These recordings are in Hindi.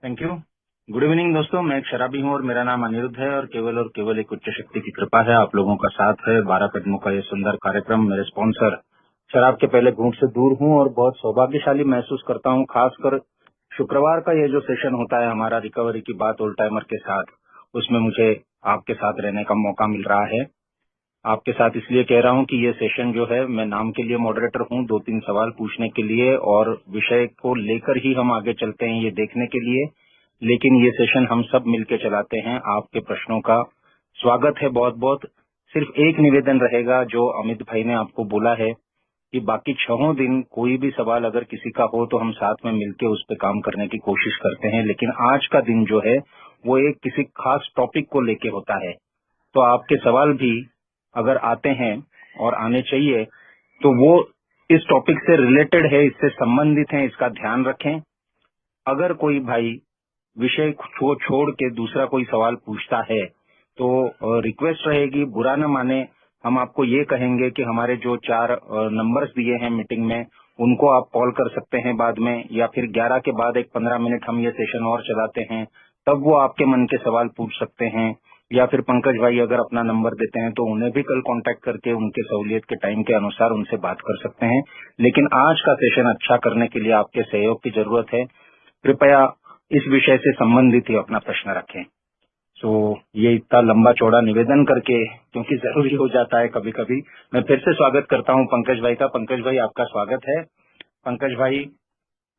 Thank you. गुड इवनिंग दोस्तों, मैं एक शराबी हूँ और मेरा नाम अनिरुद्ध है और केवल एक उच्च शक्ति की कृपा है, आप लोगों का साथ है। 12 कदमों का ये सुंदर कार्यक्रम, मेरे स्पॉन्सर शराब के पहले घूंट से दूर हूँ और बहुत सौभाग्यशाली महसूस करता हूँ। खासकर शुक्रवार का ये जो सेशन होता है हमारा रिकवरी की बात ओल्ड टाइमर के साथ, उसमें मुझे आपके साथ रहने का मौका मिल रहा है। आपके साथ इसलिए कह रहा हूं कि ये सेशन जो है, मैं नाम के लिए मॉडरेटर हूं, 2-3 सवाल पूछने के लिए और विषय को लेकर ही हम आगे चलते हैं ये देखने के लिए। लेकिन ये सेशन हम सब मिलके चलाते हैं। आपके प्रश्नों का स्वागत है बहुत बहुत। सिर्फ एक निवेदन रहेगा, जो अमित भाई ने आपको बोला है कि बाकी 6 दिन कोई भी सवाल अगर किसी का हो तो हम साथ में मिलके उस पर काम करने की कोशिश करते हैं, लेकिन आज का दिन जो है वो एक किसी खास टॉपिक को लेके होता है। तो आपके सवाल भी अगर आते हैं और आने चाहिए तो वो इस टॉपिक से रिलेटेड है, इससे संबंधित है, इसका ध्यान रखें। अगर कोई भाई विषय को छोड़ के दूसरा कोई सवाल पूछता है तो रिक्वेस्ट रहेगी, बुरा न माने। हम आपको ये कहेंगे कि हमारे जो 4 नंबर्स दिए हैं मीटिंग में, उनको आप कॉल कर सकते हैं बाद में, या फिर 11 के बाद एक 15 मिनट हम ये सेशन और चलाते हैं, तब वो आपके मन के सवाल पूछ सकते हैं। या फिर पंकज भाई अगर अपना नंबर देते हैं तो उन्हें भी कल कांटेक्ट करके उनके सहूलियत के टाइम के अनुसार उनसे बात कर सकते हैं। लेकिन आज का सेशन अच्छा करने के लिए आपके सहयोग की जरूरत है। कृपया इस विषय से संबंधित ही अपना प्रश्न रखें। ये इतना लंबा चौड़ा निवेदन करके, क्योंकि जरूरी हो जाता है कभी कभी, मैं फिर से स्वागत करता हूं पंकज भाई का। पंकज भाई आपका स्वागत है। पंकज भाई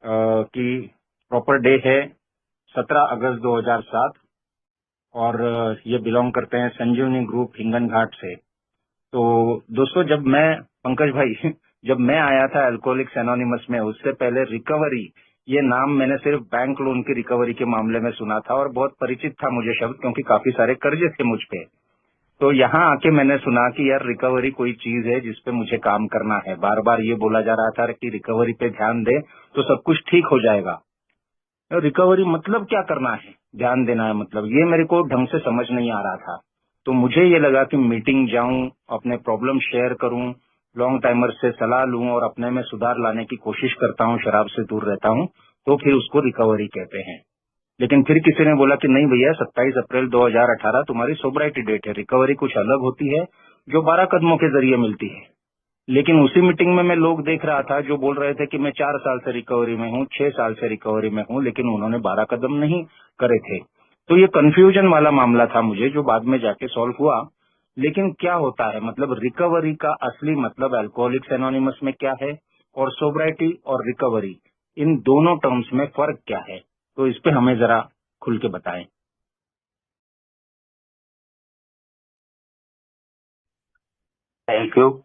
की प्रॉपर डे है 17 अगस्त 2007 और ये बिलोंग करते हैं संजीवनी ग्रुप हिंगन घाट से। तो दोस्तों, जब मैं पंकज भाई जब मैं आया था अल्कोहलिक्स एनोनिमस में, उससे पहले रिकवरी ये नाम मैंने सिर्फ बैंक लोन की रिकवरी के मामले में सुना था और बहुत परिचित था मुझे शब्द, क्योंकि काफी सारे कर्जे थे मुझ पे। तो यहाँ आके मैंने सुना कि यार रिकवरी कोई चीज है जिसपे मुझे काम करना है। बार बार ये बोला जा रहा था कि रिकवरी पे ध्यान दे तो सब कुछ ठीक हो जाएगा। रिकवरी मतलब क्या करना है, ध्यान देना है मतलब, ये मेरे को ढंग से समझ नहीं आ रहा था। तो मुझे ये लगा कि मीटिंग जाऊं, अपने प्रॉब्लम शेयर करूं, लॉन्ग टाइमर से सलाह लूं और अपने में सुधार लाने की कोशिश करता हूं, शराब से दूर रहता हूं, तो फिर उसको रिकवरी कहते हैं। लेकिन फिर किसी ने बोला कि नहीं भैया, 27 अप्रैल 2018 तुम्हारी सोब्राइटी डेट है, रिकवरी कुछ अलग होती है जो 12 कदमों के जरिए मिलती है। लेकिन उसी मीटिंग में मैं लोग देख रहा था जो बोल रहे थे कि मैं 4 साल से रिकवरी में हूँ, 6 साल से रिकवरी में हूँ, लेकिन उन्होंने 12 कदम नहीं करे थे। तो ये कंफ्यूजन वाला मामला था मुझे, जो बाद में जाके सॉल्व हुआ। लेकिन क्या होता है, मतलब रिकवरी का असली मतलब अल्कोहलिक्स एनोनिमस में क्या है, और सोब्राइटी और रिकवरी, इन दोनों टर्म्स में फर्क क्या है, तो इस पे हमें जरा खुल के बताएं। Thank you.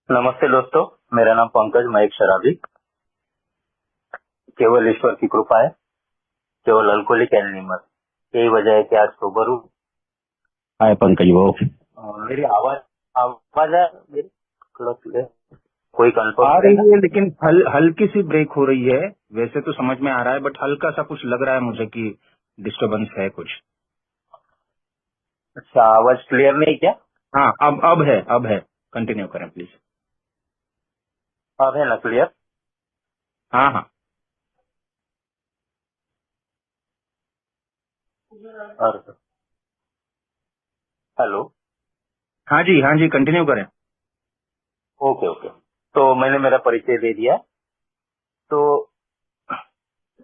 नमस्ते दोस्तों, मेरा नाम पंकज, मैं एक शराबी। केवल ईश्वर की कृपा है, केवल अल्कोहलिक एनोनिमस, यही वजह है कि आज सोबर हूँ। हाय पंकज वो मेरी आवाज आवाज है मेरी क्लियर? कोई कंफर्म आ करेगा? रही है, लेकिन हल्की सी ब्रेक हो रही है। वैसे तो समझ में आ रहा है, बट हल्का सा कुछ लग रहा है मुझे कि डिस्टरबेंस है कुछ। अच्छा, आवाज क्लियर नहीं क्या? हाँ, अब है। कंटिन्यू करें प्लीज। अब है ना क्लियर? हाँ हाँ। और हेलो। हाँ जी कंटिन्यू करें। ओके ओके, तो मैंने मेरा परिचय दे दिया। तो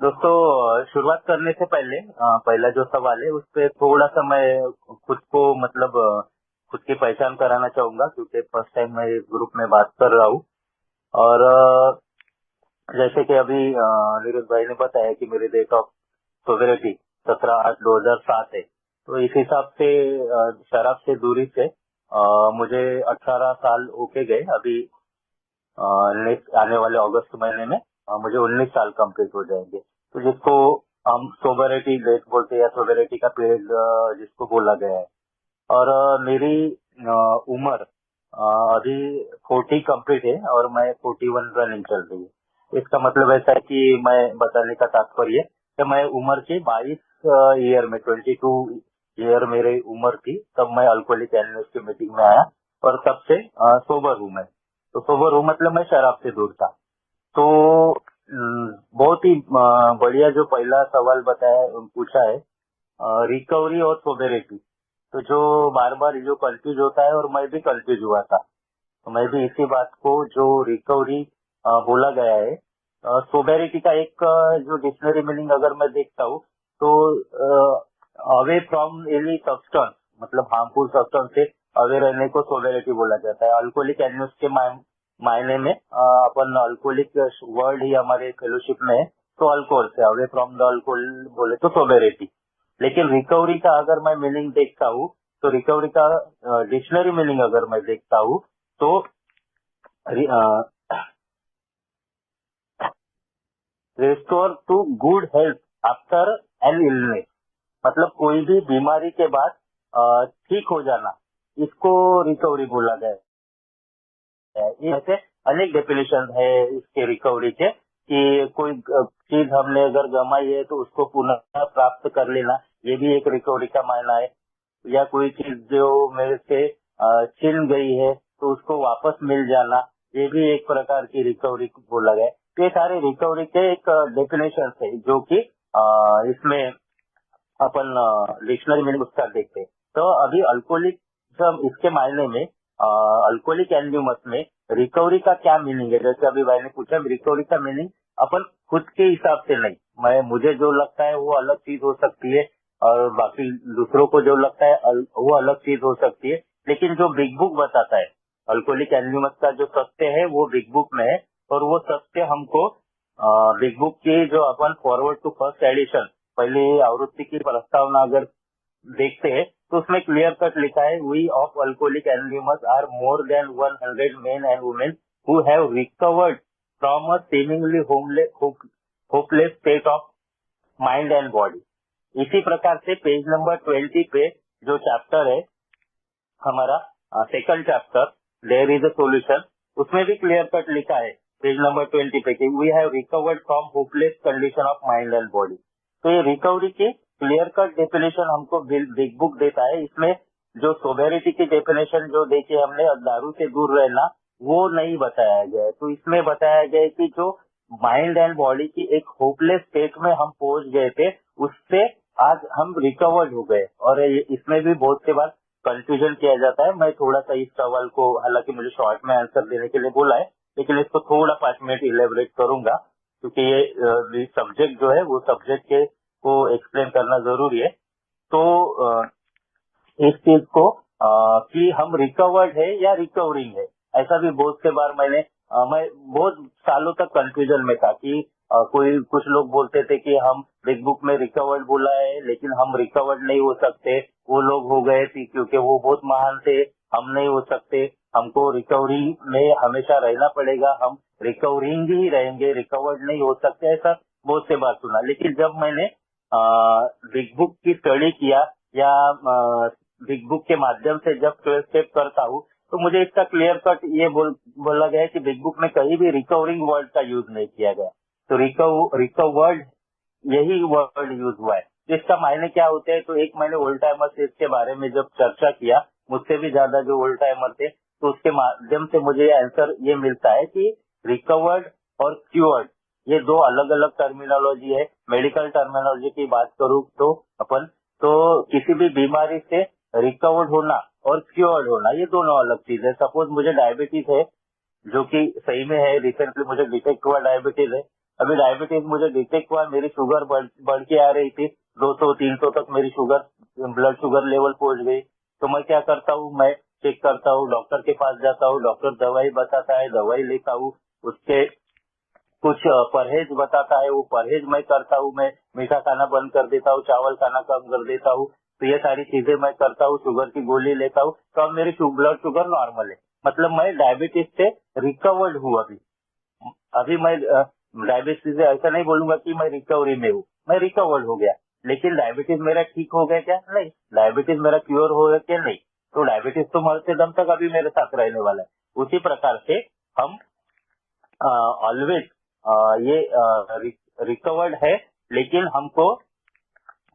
दोस्तों, शुरुआत करने से पहले पहला जो सवाल है उस पर थोड़ा सा मैं खुद को मतलब खुद की पहचान कराना चाहूंगा, क्योंकि फर्स्ट टाइम मैं इस ग्रुप में बात कर रहा हूँ। और जैसे कि अभी नीरज भाई ने बताया कि मेरी डेट ऑफ सोवेरिटी 17/8/2007 है, तो इस हिसाब से शराब से दूरी से मुझे 18 साल होके गए। अभी नेक्स्ट आने वाले अगस्त महीने में मुझे 19 साल कंप्लीट हो जाएंगे। तो जिसको हम सोबरिटी डेट बोलते हैं या सोबरिटी का पीरियड जिसको बोला गया है। और मेरी उम्र अभी 40 कंप्लीट है और मैं 41 रनिंग चल रही है। इसका मतलब ऐसा है कि मैं बताने का तात्पर्य कि मैं उम्र के 22 ईयर में 22 ईयर मेरी उम्र थी, तब मैं अल्कोहलिक एनोनिमस की मीटिंग में आया और तब से सोबर हूँ मैं। तो सोबर हूँ मतलब मैं शराब से दूर था। तो बहुत बहुत ही बढ़िया जो पहला सवाल पूछा है, रिकवरी और सोबेरिटी। तो जो बार बार जो कंफ्यूज होता है, और मैं भी कंफ्यूज हुआ था, तो मैं भी इसी बात को जो रिकवरी बोला गया है, सोबेरिटी का एक जो डिक्शनरी मीनिंग अगर मैं देखता हूँ तो अवे फ्रॉम एनी सब्सटेंस, मतलब हार्मफुल सब्सटेंस से अवे रहने को सोबेरिटी बोला जाता है। अल्कोहलिक एनयूज के मायने में अपन अल्कोहलिक वर्ड ही हमारे फेलोशिप में है, तो अल्कोहल से अवे फ्रॉम द अल्कोहल बोले तो सोबेरिटी। लेकिन रिकवरी का अगर मैं मीनिंग देखता हूँ, तो रिकवरी का डिक्शनरी मीनिंग अगर मैं देखता हूँ तो restore to good health after an illness, मतलब कोई भी बीमारी के बाद ठीक हो जाना, इसको रिकवरी बोला गया है। ऐसे अनेक डेफिनेशन है इसके रिकवरी के, कि कोई चीज हमने अगर गंवाई है तो उसको पुनः प्राप्त कर लेना, ये भी एक रिकवरी का मायना है। या कोई चीज जो मेरे से छिन गई है तो उसको वापस मिल जाना, ये भी एक प्रकार की रिकवरी बोला गया है। तो ये सारे रिकवरी के एक डेफिनेशन है जो कि इसमें अपन डिक्शनरी मीनिंग उसका देखते हैं। तो अभी अल्कोहलिक इसके मायने में अल्कोहलिक एनयूमस में रिकवरी का क्या मीनिंग है, जैसे अभी भाई ने पूछा, रिकवरी का मीनिंग अपन खुद के हिसाब से नहीं, मुझे जो लगता है वो अलग चीज हो सकती है, और बाकी दूसरों को जो लगता है वो अलग चीज हो सकती है। लेकिन जो बिग बुक बताता है, अल्कोहलिक एनयूमस का जो सत्य है वो बिग बुक में है, और वो सत्य हमको बिग बुक की जो अपन फॉरवर्ड टू फर्स्ट एडिशन पहली आवृत्ति की प्रस्तावना अगर देखते हैं तो उसमें क्लियर कट लिखा है, we of Alcoholic Anonymous are more than 100 men and women who have recovered from a seemingly hopeless state of mind and body. इसी प्रकार से पेज नंबर 20 पे जो चैप्टर है हमारा, second chapter there is a solution, उसमें भी क्लियर कट लिखा है पेज नंबर 20 पे कि we have recovered from hopeless condition of mind and body. तो ये रिकवरी की क्लियर कट डेफिनेशन हमको बिग बुक देता है। इसमें जो सोबेरिटी की डेफिनेशन जो देखी हमने, दारू से दूर रहना, वो नहीं बताया गया है। तो इसमें बताया गया है कि जो माइंड एंड बॉडी की एक होपलेस स्टेट में हम पहुंच गए थे, उससे आज हम रिकवर्ड हो गए। और इसमें भी बहुत से बार कंफ्यूजन किया जाता है। मैं थोड़ा सा इस सवाल को, हालांकि मुझे शॉर्ट में आंसर देने के लिए बोला है, लेकिन इसको थोड़ा 5 मिनट इलेबोरेट करूंगा, क्योंकि ये सब्जेक्ट जो है वो सब्जेक्ट के को एक्सप्लेन करना जरूरी है। तो इस चीज को कि हम रिकवर्ड है या रिकवरिंग है, ऐसा भी बहुत से बार मैं बहुत सालों तक कंफ्यूजन में था कि कुछ लोग बोलते थे कि हम बिग बुक में रिकवर्ड बोला है, लेकिन हम रिकवर्ड नहीं हो सकते, वो लोग हो गए थे क्योंकि वो बहुत महान थे, हम नहीं हो सकते, हमको रिकवरी में हमेशा रहना पड़ेगा, हम रिकवरिंग ही रहेंगे, रिकवर्ड नहीं हो सकते, ऐसा बहुत से बार सुना। लेकिन जब मैंने बिग बुक की स्टडी किया या बिग बुक के माध्यम से जब 12 स्टेप करता हूँ, तो मुझे इसका क्लियर कट ये बोला गया है कि बिग बुक में कहीं भी रिकवरिंग वर्ड का यूज नहीं किया गया। तो रिकवर्ड यही वर्ड यूज हुआ है। तो इसका मायने क्या होते हैं, तो एक मैंने ओल्ड टाइमर से इसके बारे में जब चर्चा किया, मुझसे भी ज्यादा जो ओल्ड टाइमर थे, तो उसके माध्यम से मुझे आंसर ये मिलता है कि रिकवर्ड और क्योर्ड ये दो अलग अलग टर्मिनोलॉजी है। मेडिकल टर्मिनोलॉजी की बात करूँ तो अपन, तो किसी भी बीमारी से रिकवर्ड होना और क्योर्ड होना ये दोनों अलग चीज है। सपोज मुझे डायबिटीज है, जो कि सही में है, रिसेंटली मुझे डिटेक्ट हुआ डायबिटीज है। अभी डायबिटीज मुझे डिटेक्ट हुआ, मेरी शुगर बढ़ के आ रही थी, 200-300 तक मेरी शुगर, ब्लड शुगर लेवल पहुंच गई। तो मैं क्या करता हूँ, मैं चेक करता हूँ, डॉक्टर के पास जाता हूँ, डॉक्टर दवाई बताता है, दवाई लेता हूँ, उसके कुछ परहेज बताता है, वो परहेज मैं करता हूँ, मैं मीठा खाना बंद कर देता हूँ, चावल खाना कम कर देता हूँ। तो ये सारी चीजें मैं करता हूँ, शुगर की गोली लेता हूँ, तो अब मेरी ब्लड शुगर नॉर्मल है, मतलब मैं डायबिटीज से रिकवर्ड हूँ। अभी मैं डायबिटीज से ऐसा नहीं बोलूंगा कि मैं रिकवरी में हूँ, मैं रिकवर्ड हो गया। लेकिन डायबिटीज मेरा ठीक हो गया क्या? नहीं। डायबिटीज मेरा क्योर हो गया क्या? नहीं। तो डायबिटीज तो मरते दम तक अभी मेरे साथ रहने वाला है। उसी प्रकार से हम ऑलवेज ये रिकवर्ड है, लेकिन हमको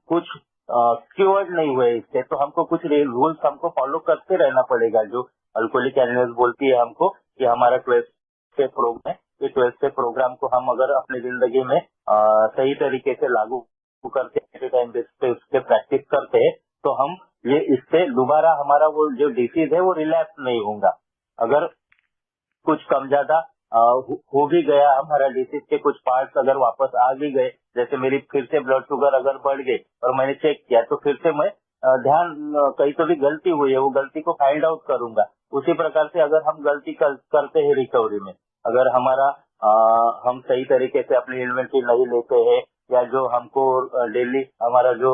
कुछ क्योर्ड नहीं हुए इससे, तो हमको कुछ रूल्स हमको फॉलो करते रहना पड़ेगा। जो अल्कोहलिक एनोनिमस बोलती है हमको कि हमारा 12 स्टेप प्रोग्राम है, ये 12 स्टेप प्रोग्राम को हम अगर अपनी जिंदगी में सही तरीके से लागू करते टाइम बेस पे उसके प्रैक्टिस करते हैं तो हम ये इससे दोबारा हमारा वो जो डिसीज है वो रिलैप्स नहीं होगा। अगर कुछ कम ज्यादा हो भी गया हमारा डिसीज के कुछ पार्ट्स अगर वापस आ भी गए, जैसे मेरी फिर से ब्लड शुगर अगर बढ़ गई और मैंने चेक किया तो फिर से मैं कहीं तो भी गलती हुई है वो गलती को फाइंड आउट करूंगा। उसी प्रकार से अगर हम गलती करते हैं रिकवरी में, अगर हमारा हम सही तरीके से अपनी इन्वेंटरी नहीं लेते हैं या जो हमको डेली हमारा जो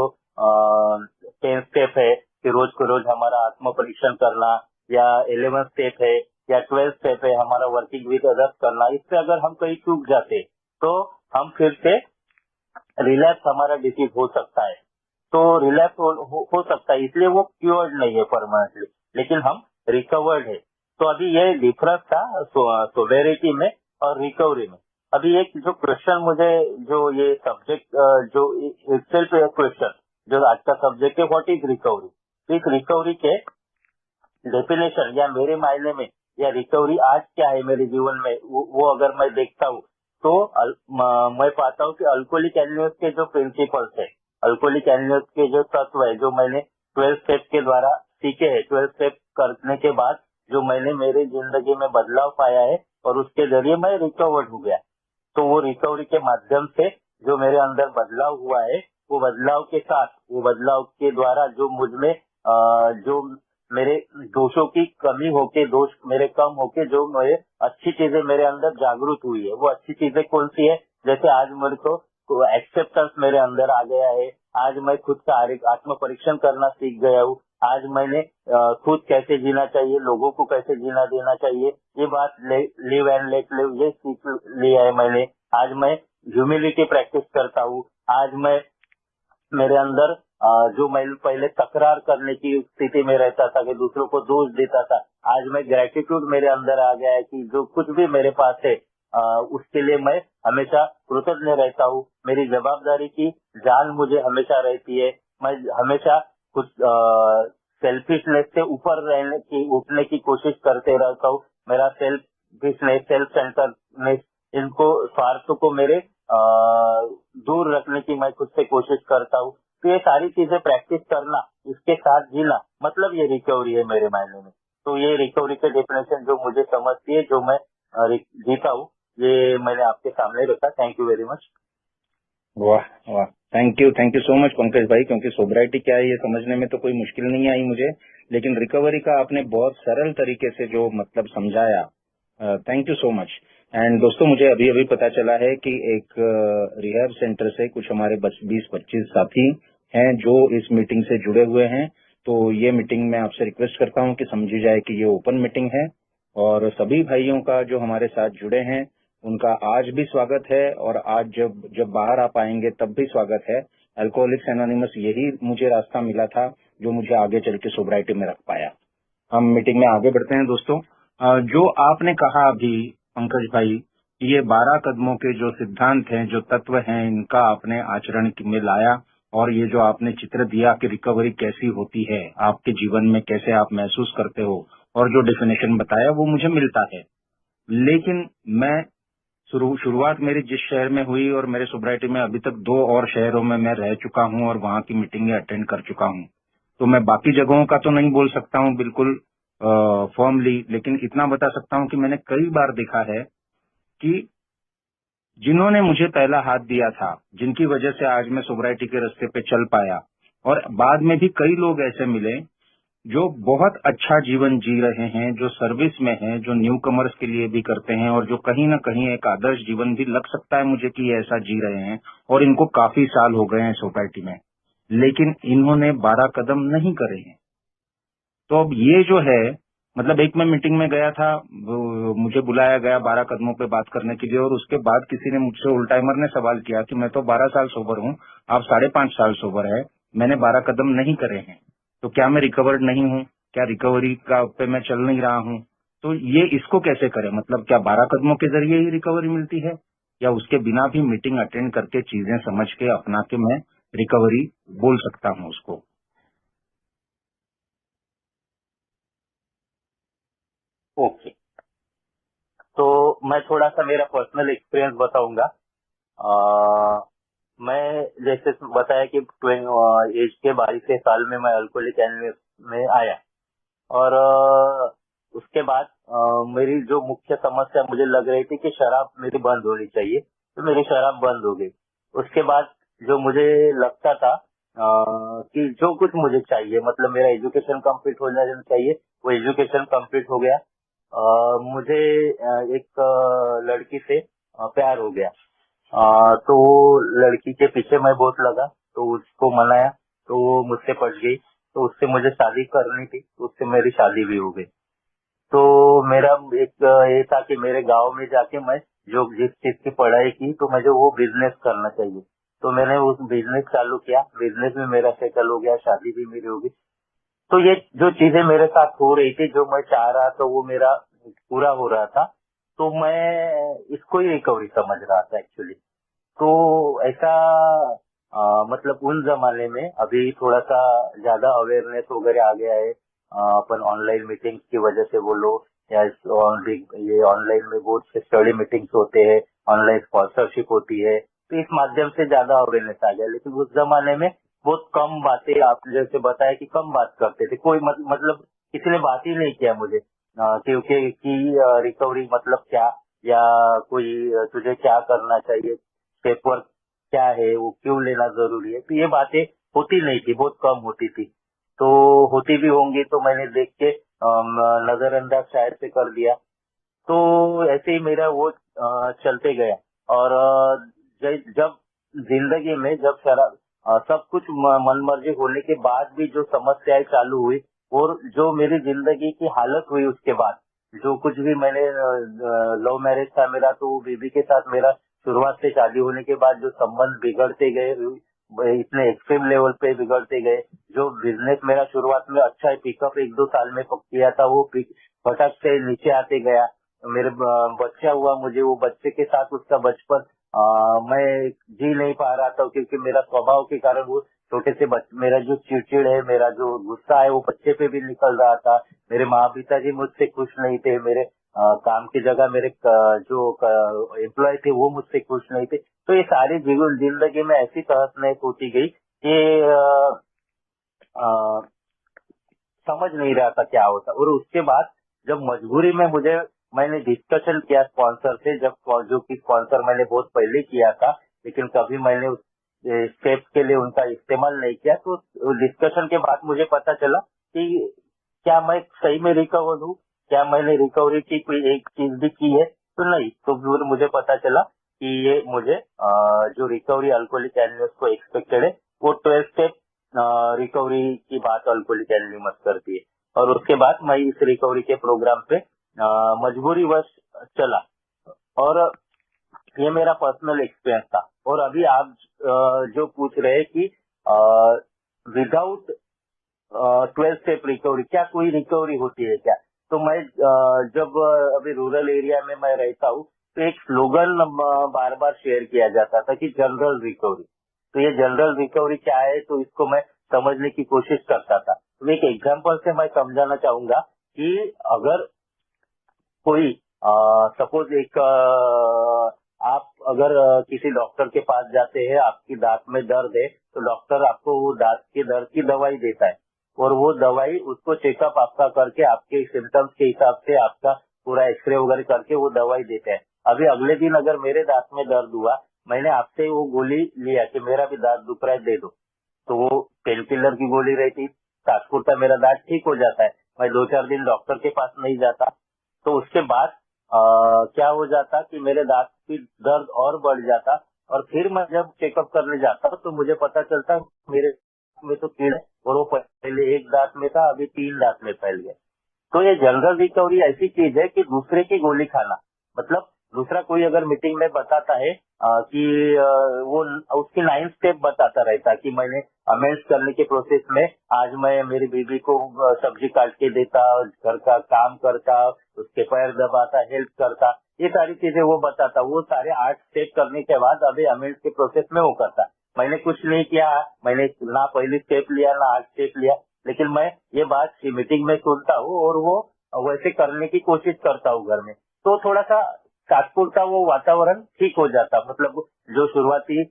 10 स्टेप है कि रोज को रोज हमारा आत्म परीक्षण करना या 11 स्टेप है या 12 स्टेप है हमारा वर्किंग विद अदर्स करना, इससे अगर हम कहीं चूक जाते तो हम फिर से रिलैप्स हमारा डिसीज हो सकता है। तो रिलैप्स हो सकता है, इसलिए वो क्योर्ड नहीं है परमानेंटली, लेकिन हम रिकवर्ड है। तो अभी ये डिफरेंस था सोवेरिटी में और रिकवरी में। अभी एक जो क्वेश्चन मुझे जो ये सब्जेक्ट जो सेल्फ क्वेश्चन जो आज का सब्जेक्ट है व्हाट इज रिकवरी, इस रिकवरी के डेफिनेशन या मेरे मायने में या रिकवरी आज क्या है मेरे जीवन में वो अगर मैं देखता हूँ तो मैं पाता हूँ कि अल्कोहलिक एनोनिमस के जो प्रिंसिपल्स है, अल्कोहलिक एनोनिमस के जो तत्व है जो मैंने 12 स्टेप के द्वारा सीखे हैं, 12 स्टेप करने के बाद जो मैंने मेरी जिंदगी में बदलाव पाया है और उसके जरिए मैं रिकवर्ड हो गया। तो वो रिकवरी के माध्यम से जो मेरे अंदर बदलाव हुआ है वो बदलाव के साथ वो बदलाव के द्वारा जो मुझ में जो मेरे दोषों की कमी होके दोष मेरे कम होके जो मेरे अच्छी चीजें मेरे अंदर जागरूक हुई है, वो अच्छी चीजें कौन सी है, जैसे आज मेरे को एक्सेप्टेंस मेरे अंदर आ गया है, आज मैं खुद का आत्म परीक्षण करना सीख गया हूँ, आज मैंने खुद कैसे जीना चाहिए, लोगों को कैसे जीना देना चाहिए, ये बात लिव एंड लेट लिव ये सीख लिया है मैंने। आज मैं ह्यूमिलिटी प्रैक्टिस करता हूँ, आज मैं मेरे अंदर जो मैं पहले तकरार करने की स्थिति में रहता था कि दूसरों को दोष देता था, आज मैं ग्रेटिट्यूड मेरे अंदर आ गया है कि जो कुछ भी मेरे पास है उसके लिए मैं हमेशा कृतज्ञ रहता हूँ। मेरी जवाबदारी की जान मुझे हमेशा रहती है, मैं हमेशा कुछ सेल्फिशनेस से ऊपर रहने की उठने की कोशिश करते रहता हूँ। मेरा सेल्फिशनेस सेल्फ सेंटरनेस इनको स्वार्थ को मेरे दूर रखने की मैं खुद से कोशिश करता हूँ। तो ये सारी चीजें प्रैक्टिस करना, इसके साथ जीना, मतलब ये रिकवरी है मेरे मायने में। तो ये रिकवरी के डेफिनेशन जो मुझे समझती है, जो मैं जीता हूँ, ये मैंने आपके सामने रखा। Thank you very much. वाह वाह, thank you so much Pankaj भाई, क्योंकि सोब्राइटी क्या है ये समझने में तो कोई मुश्किल नहीं आई मुझे, लेकिन रिकवरी का आपने बहुत सरल तरीके से जो मतलब समझाया, thank you so much. And दोस्तों मुझे अभी अभी पता चला है कि एक रिहैब सेंटर से कुछ हमारे 20-25 साथी हैं जो इस मीटिंग से जुड़े हुए हैं। तो ये मीटिंग मैं आपसे रिक्वेस्ट करता हूं कि समझी जाए कि ये ओपन मीटिंग है और सभी भाइयों का जो हमारे साथ जुड़े हैं उनका आज भी स्वागत है और आज जब बाहर आप आएंगे तब भी स्वागत है। अल्कोहलिक्स एनोनिमस यही मुझे रास्ता मिला था जो मुझे आगे चल के सोब्राइटी में रख पाया। हम मीटिंग में आगे बढ़ते हैं दोस्तों। जो आपने कहा अभी पंकज भाई, ये 12 कदमों के जो सिद्धांत हैं, जो तत्व हैं, इनका आपने आचरण में लाया और ये जो आपने चित्र दिया कि रिकवरी कैसी होती है, आपके जीवन में कैसे आप महसूस करते हो और जो डेफिनेशन बताया वो मुझे मिलता है। लेकिन मैं शुरुआत मेरी जिस शहर में हुई और मेरे सोब्राइटी में अभी तक 2 और शहरों में मैं रह चुका हूं और वहां की मीटिंगें अटेंड कर चुका हूं, तो मैं बाकी जगहों का तो नहीं बोल सकता हूं बिल्कुल फॉर्मली, लेकिन इतना बता सकता हूं कि मैंने कई बार देखा है कि जिन्होंने मुझे पहला हाथ दिया था, जिनकी वजह से आज मैं सोब्राइटी के रास्ते पे चल पाया, और बाद में भी कई लोग ऐसे मिले जो बहुत अच्छा जीवन जी रहे हैं, जो सर्विस में हैं, जो न्यू कमर्स के लिए भी करते हैं और जो कहीं ना कहीं एक आदर्श जीवन भी लग सकता है मुझे कि ये ऐसा जी रहे हैं और इनको काफी साल हो गए हैं सोसाइटी में, लेकिन इन्होंने 12 कदम नहीं करे हैं। तो अब ये जो है, मतलब एक मैं मीटिंग में गया था, मुझे बुलाया गया 12 कदमों पे बात करने के लिए और उसके बाद किसी ने मुझसे उल्टाइमर ने सवाल किया कि मैं तो 12 साल सोबर हूँ, आप 5.5 साल सोबर है, मैंने 12 कदम नहीं करे हैं, तो क्या मैं रिकवर्ड नहीं हूँ, क्या रिकवरी का पे मैं चल नहीं रहा हूँ, तो ये इसको कैसे करें, मतलब क्या 12 कदमों के जरिए ही रिकवरी मिलती है या उसके बिना भी मीटिंग अटेंड करके चीजें समझ के अपना के मैं रिकवरी बोल सकता हूँ उसको। ओके, तो मैं थोड़ा सा मेरा पर्सनल एक्सपीरियंस बताऊंगा। मैं जैसे बताया कि एज के 22 साल में मैं अल्कोहलिक एनोनिमस में आया और उसके बाद मेरी जो मुख्य समस्या मुझे लग रही थी कि शराब मेरी बंद होनी चाहिए, तो मेरी शराब बंद हो गई। उसके बाद जो मुझे लगता था कि जो कुछ मुझे चाहिए, मतलब मेरा एजुकेशन कंप्लीट हो जाना चाहिए, वो एजुकेशन कंप्लीट हो गया। मुझे एक लड़की से प्यार हो गया। तो लड़की के पीछे मैं बहुत लगा, तो उसको मनाया, तो वो मुझसे पट गई, तो उससे मुझे शादी करनी थी, तो उससे मेरी शादी भी हो गई। तो मेरा एक ये था कि मेरे गांव में जाके मैं जो जिस चीज की पढ़ाई की, तो मुझे वो बिजनेस करना चाहिए। तो मैंने उस बिजनेस चालू किया, बिजनेस में मेरा सेटल हो गया, शादी भी मेरी हो गई। तो ये जो चीजें मेरे साथ हो रही थी, जो मैं चाह रहा था वो मेरा पूरा हो रहा था, तो मैं इसको ही रिकवरी समझ रहा था एक्चुअली। तो ऐसा मतलब उन जमाने में अभी थोड़ा सा ज्यादा अवेयरनेस वगैरह आ गया है। अपन ऑनलाइन मीटिंग्स की वजह से बोलो या ये ऑनलाइन में बहुत से स्टडी मीटिंग्स होते हैं, ऑनलाइन स्पॉन्सरशिप होती है, तो इस माध्यम से ज्यादा अवेयरनेस आ गया। लेकिन उस जमाने में बहुत कम बातें, आप जैसे बताया कि कम बात करते थे, कोई मतलब किसी ने बात ही नहीं किया मुझे क्योंकि रिकवरी मतलब क्या, या कोई तुझे क्या करना चाहिए, पेपर क्या है, वो क्यों लेना जरूरी है, तो ये बातें होती नहीं थी, बहुत कम होती थी। तो होती भी होंगी तो मैंने देख के नजरअंदाज शायद से कर दिया। तो ऐसे ही मेरा वो चलते गया। और जब जिंदगी में जब सब कुछ मनमर्जी होने के बाद भी जो समस्याएं चालू हुई, और जो मेरी जिंदगी की हालत हुई उसके बाद, जो कुछ भी मैंने लव मैरिज था मेरा, तो वो बीबी के साथ मेरा शुरुआत से शादी होने के बाद जो संबंध बिगड़ते गए, इतने एक्सट्रीम लेवल पे बिगड़ते गए। जो बिजनेस मेरा शुरुआत में अच्छा पिकअप 1-2 साल में किया था, वो फटक से नीचे आते गया। मेरे बच्चा हुआ मुझे, वो बच्चे के साथ उसका बचपन मैं जी नहीं पा रहा था, क्योंकि मेरा स्वभाव के कारण वो छोटे से मेरा जो चिड़चिड़ है, मेरा जो गुस्सा है, वो बच्चे पे भी निकल रहा था। मेरे माँ पिताजी मुझसे खुश नहीं थे, मेरे काम की जगह मेरे जो एम्प्लॉय थे वो मुझसे खुश नहीं थे। तो ये सारी जीवन जिंदगी में ऐसी तहस नहस होती गई कि अ, समझ नहीं रहा था क्या होता। और उसके बाद जब मजबूरी में मैंने डिस्कशन किया स्पॉन्सर से, जब जो कि स्पॉन्सर मैंने बहुत पहले किया था, लेकिन कभी मैंने उस स्टेप के लिए उनका इस्तेमाल नहीं किया। तो डिस्कशन के बाद मुझे पता चला कि क्या मैं सही में रिकवर हूँ, क्या मैंने रिकवरी की कोई एक चीज भी की है, तो नहीं। तो फिर मुझे पता चला कि ये मुझे जो रिकवरी अल्कोहलिक एनोनिमस को एक्सपेक्टेड है, वो 12 स्टेप रिकवरी की बात अल्कोहलिक एनोनिमस करती है। और उसके बाद मैं इस रिकवरी के प्रोग्राम पे मजबूरी वश चला। और ये मेरा पर्सनल एक्सपीरियंस था। और अभी आप जो पूछ रहे हैं कि विदाउट 12 स्टेप रिकवरी क्या कोई रिकवरी होती है क्या, तो मैं जब अभी रूरल एरिया में मैं रहता हूँ, तो एक स्लोगन बार बार शेयर किया जाता था कि जनरल रिकवरी। तो ये जनरल रिकवरी क्या है, तो इसको मैं समझने की कोशिश करता था। तो एक एग्जांपल से मैं समझाना चाहूंगा कि अगर कोई सपोज एक आप अगर किसी डॉक्टर के पास जाते हैं, आपकी दांत में दर्द है, तो डॉक्टर आपको वो दांत के दर्द की दवाई देता है। और वो दवाई उसको चेकअप आपका करके आपके सिम्टम्स के हिसाब से आपका पूरा एक्सरे वगैरह करके वो दवाई देते हैं। अभी अगले दिन अगर मेरे दांत में दर्द हुआ, मैंने आपसे वो गोली लिया कि मेरा भी दांत दुख रहा है, दे दो, तो वो पेन किलर की गोली रहती, तात्पुरता मेरा दांत ठीक हो जाता है, मैं 2-4 दिन डॉक्टर के पास नहीं जाता। तो उसके बाद क्या हो जाता कि मेरे दांत की दर्द और बढ़ जाता। और फिर मैं जब चेकअप करने जाता तो मुझे पता चलता मेरे में तो कीड़ा है, और वो पहले एक दांत में था, अभी 3 दांत में फैल गया। तो ये जनरल रिकवरी ऐसी चीज है कि दूसरे की गोली खाना, मतलब दूसरा कोई अगर मीटिंग में बताता है कि वो उसकी 9 स्टेप बताता रहता है कि मैंने अमेंड्स करने के प्रोसेस में आज मैं मेरी बीवी को सब्जी काट के देता, घर का काम करता, उसके पैर दबाता, हेल्प करता, ये सारी चीजें वो बताता। वो सारे 8 स्टेप करने के बाद अभी अमेंड्स के प्रोसेस में वो करता। मैंने कुछ नहीं किया, मैंने ना पहली स्टेप लिया ना 8 स्टेप लिया, लेकिन मैं ये बात मीटिंग में सुनता हूँ और वो वैसे करने की कोशिश करता हूँ घर में। तो थोड़ा सा तात्पुरता वो वातावरण ठीक हो जाता, मतलब जो शुरुआती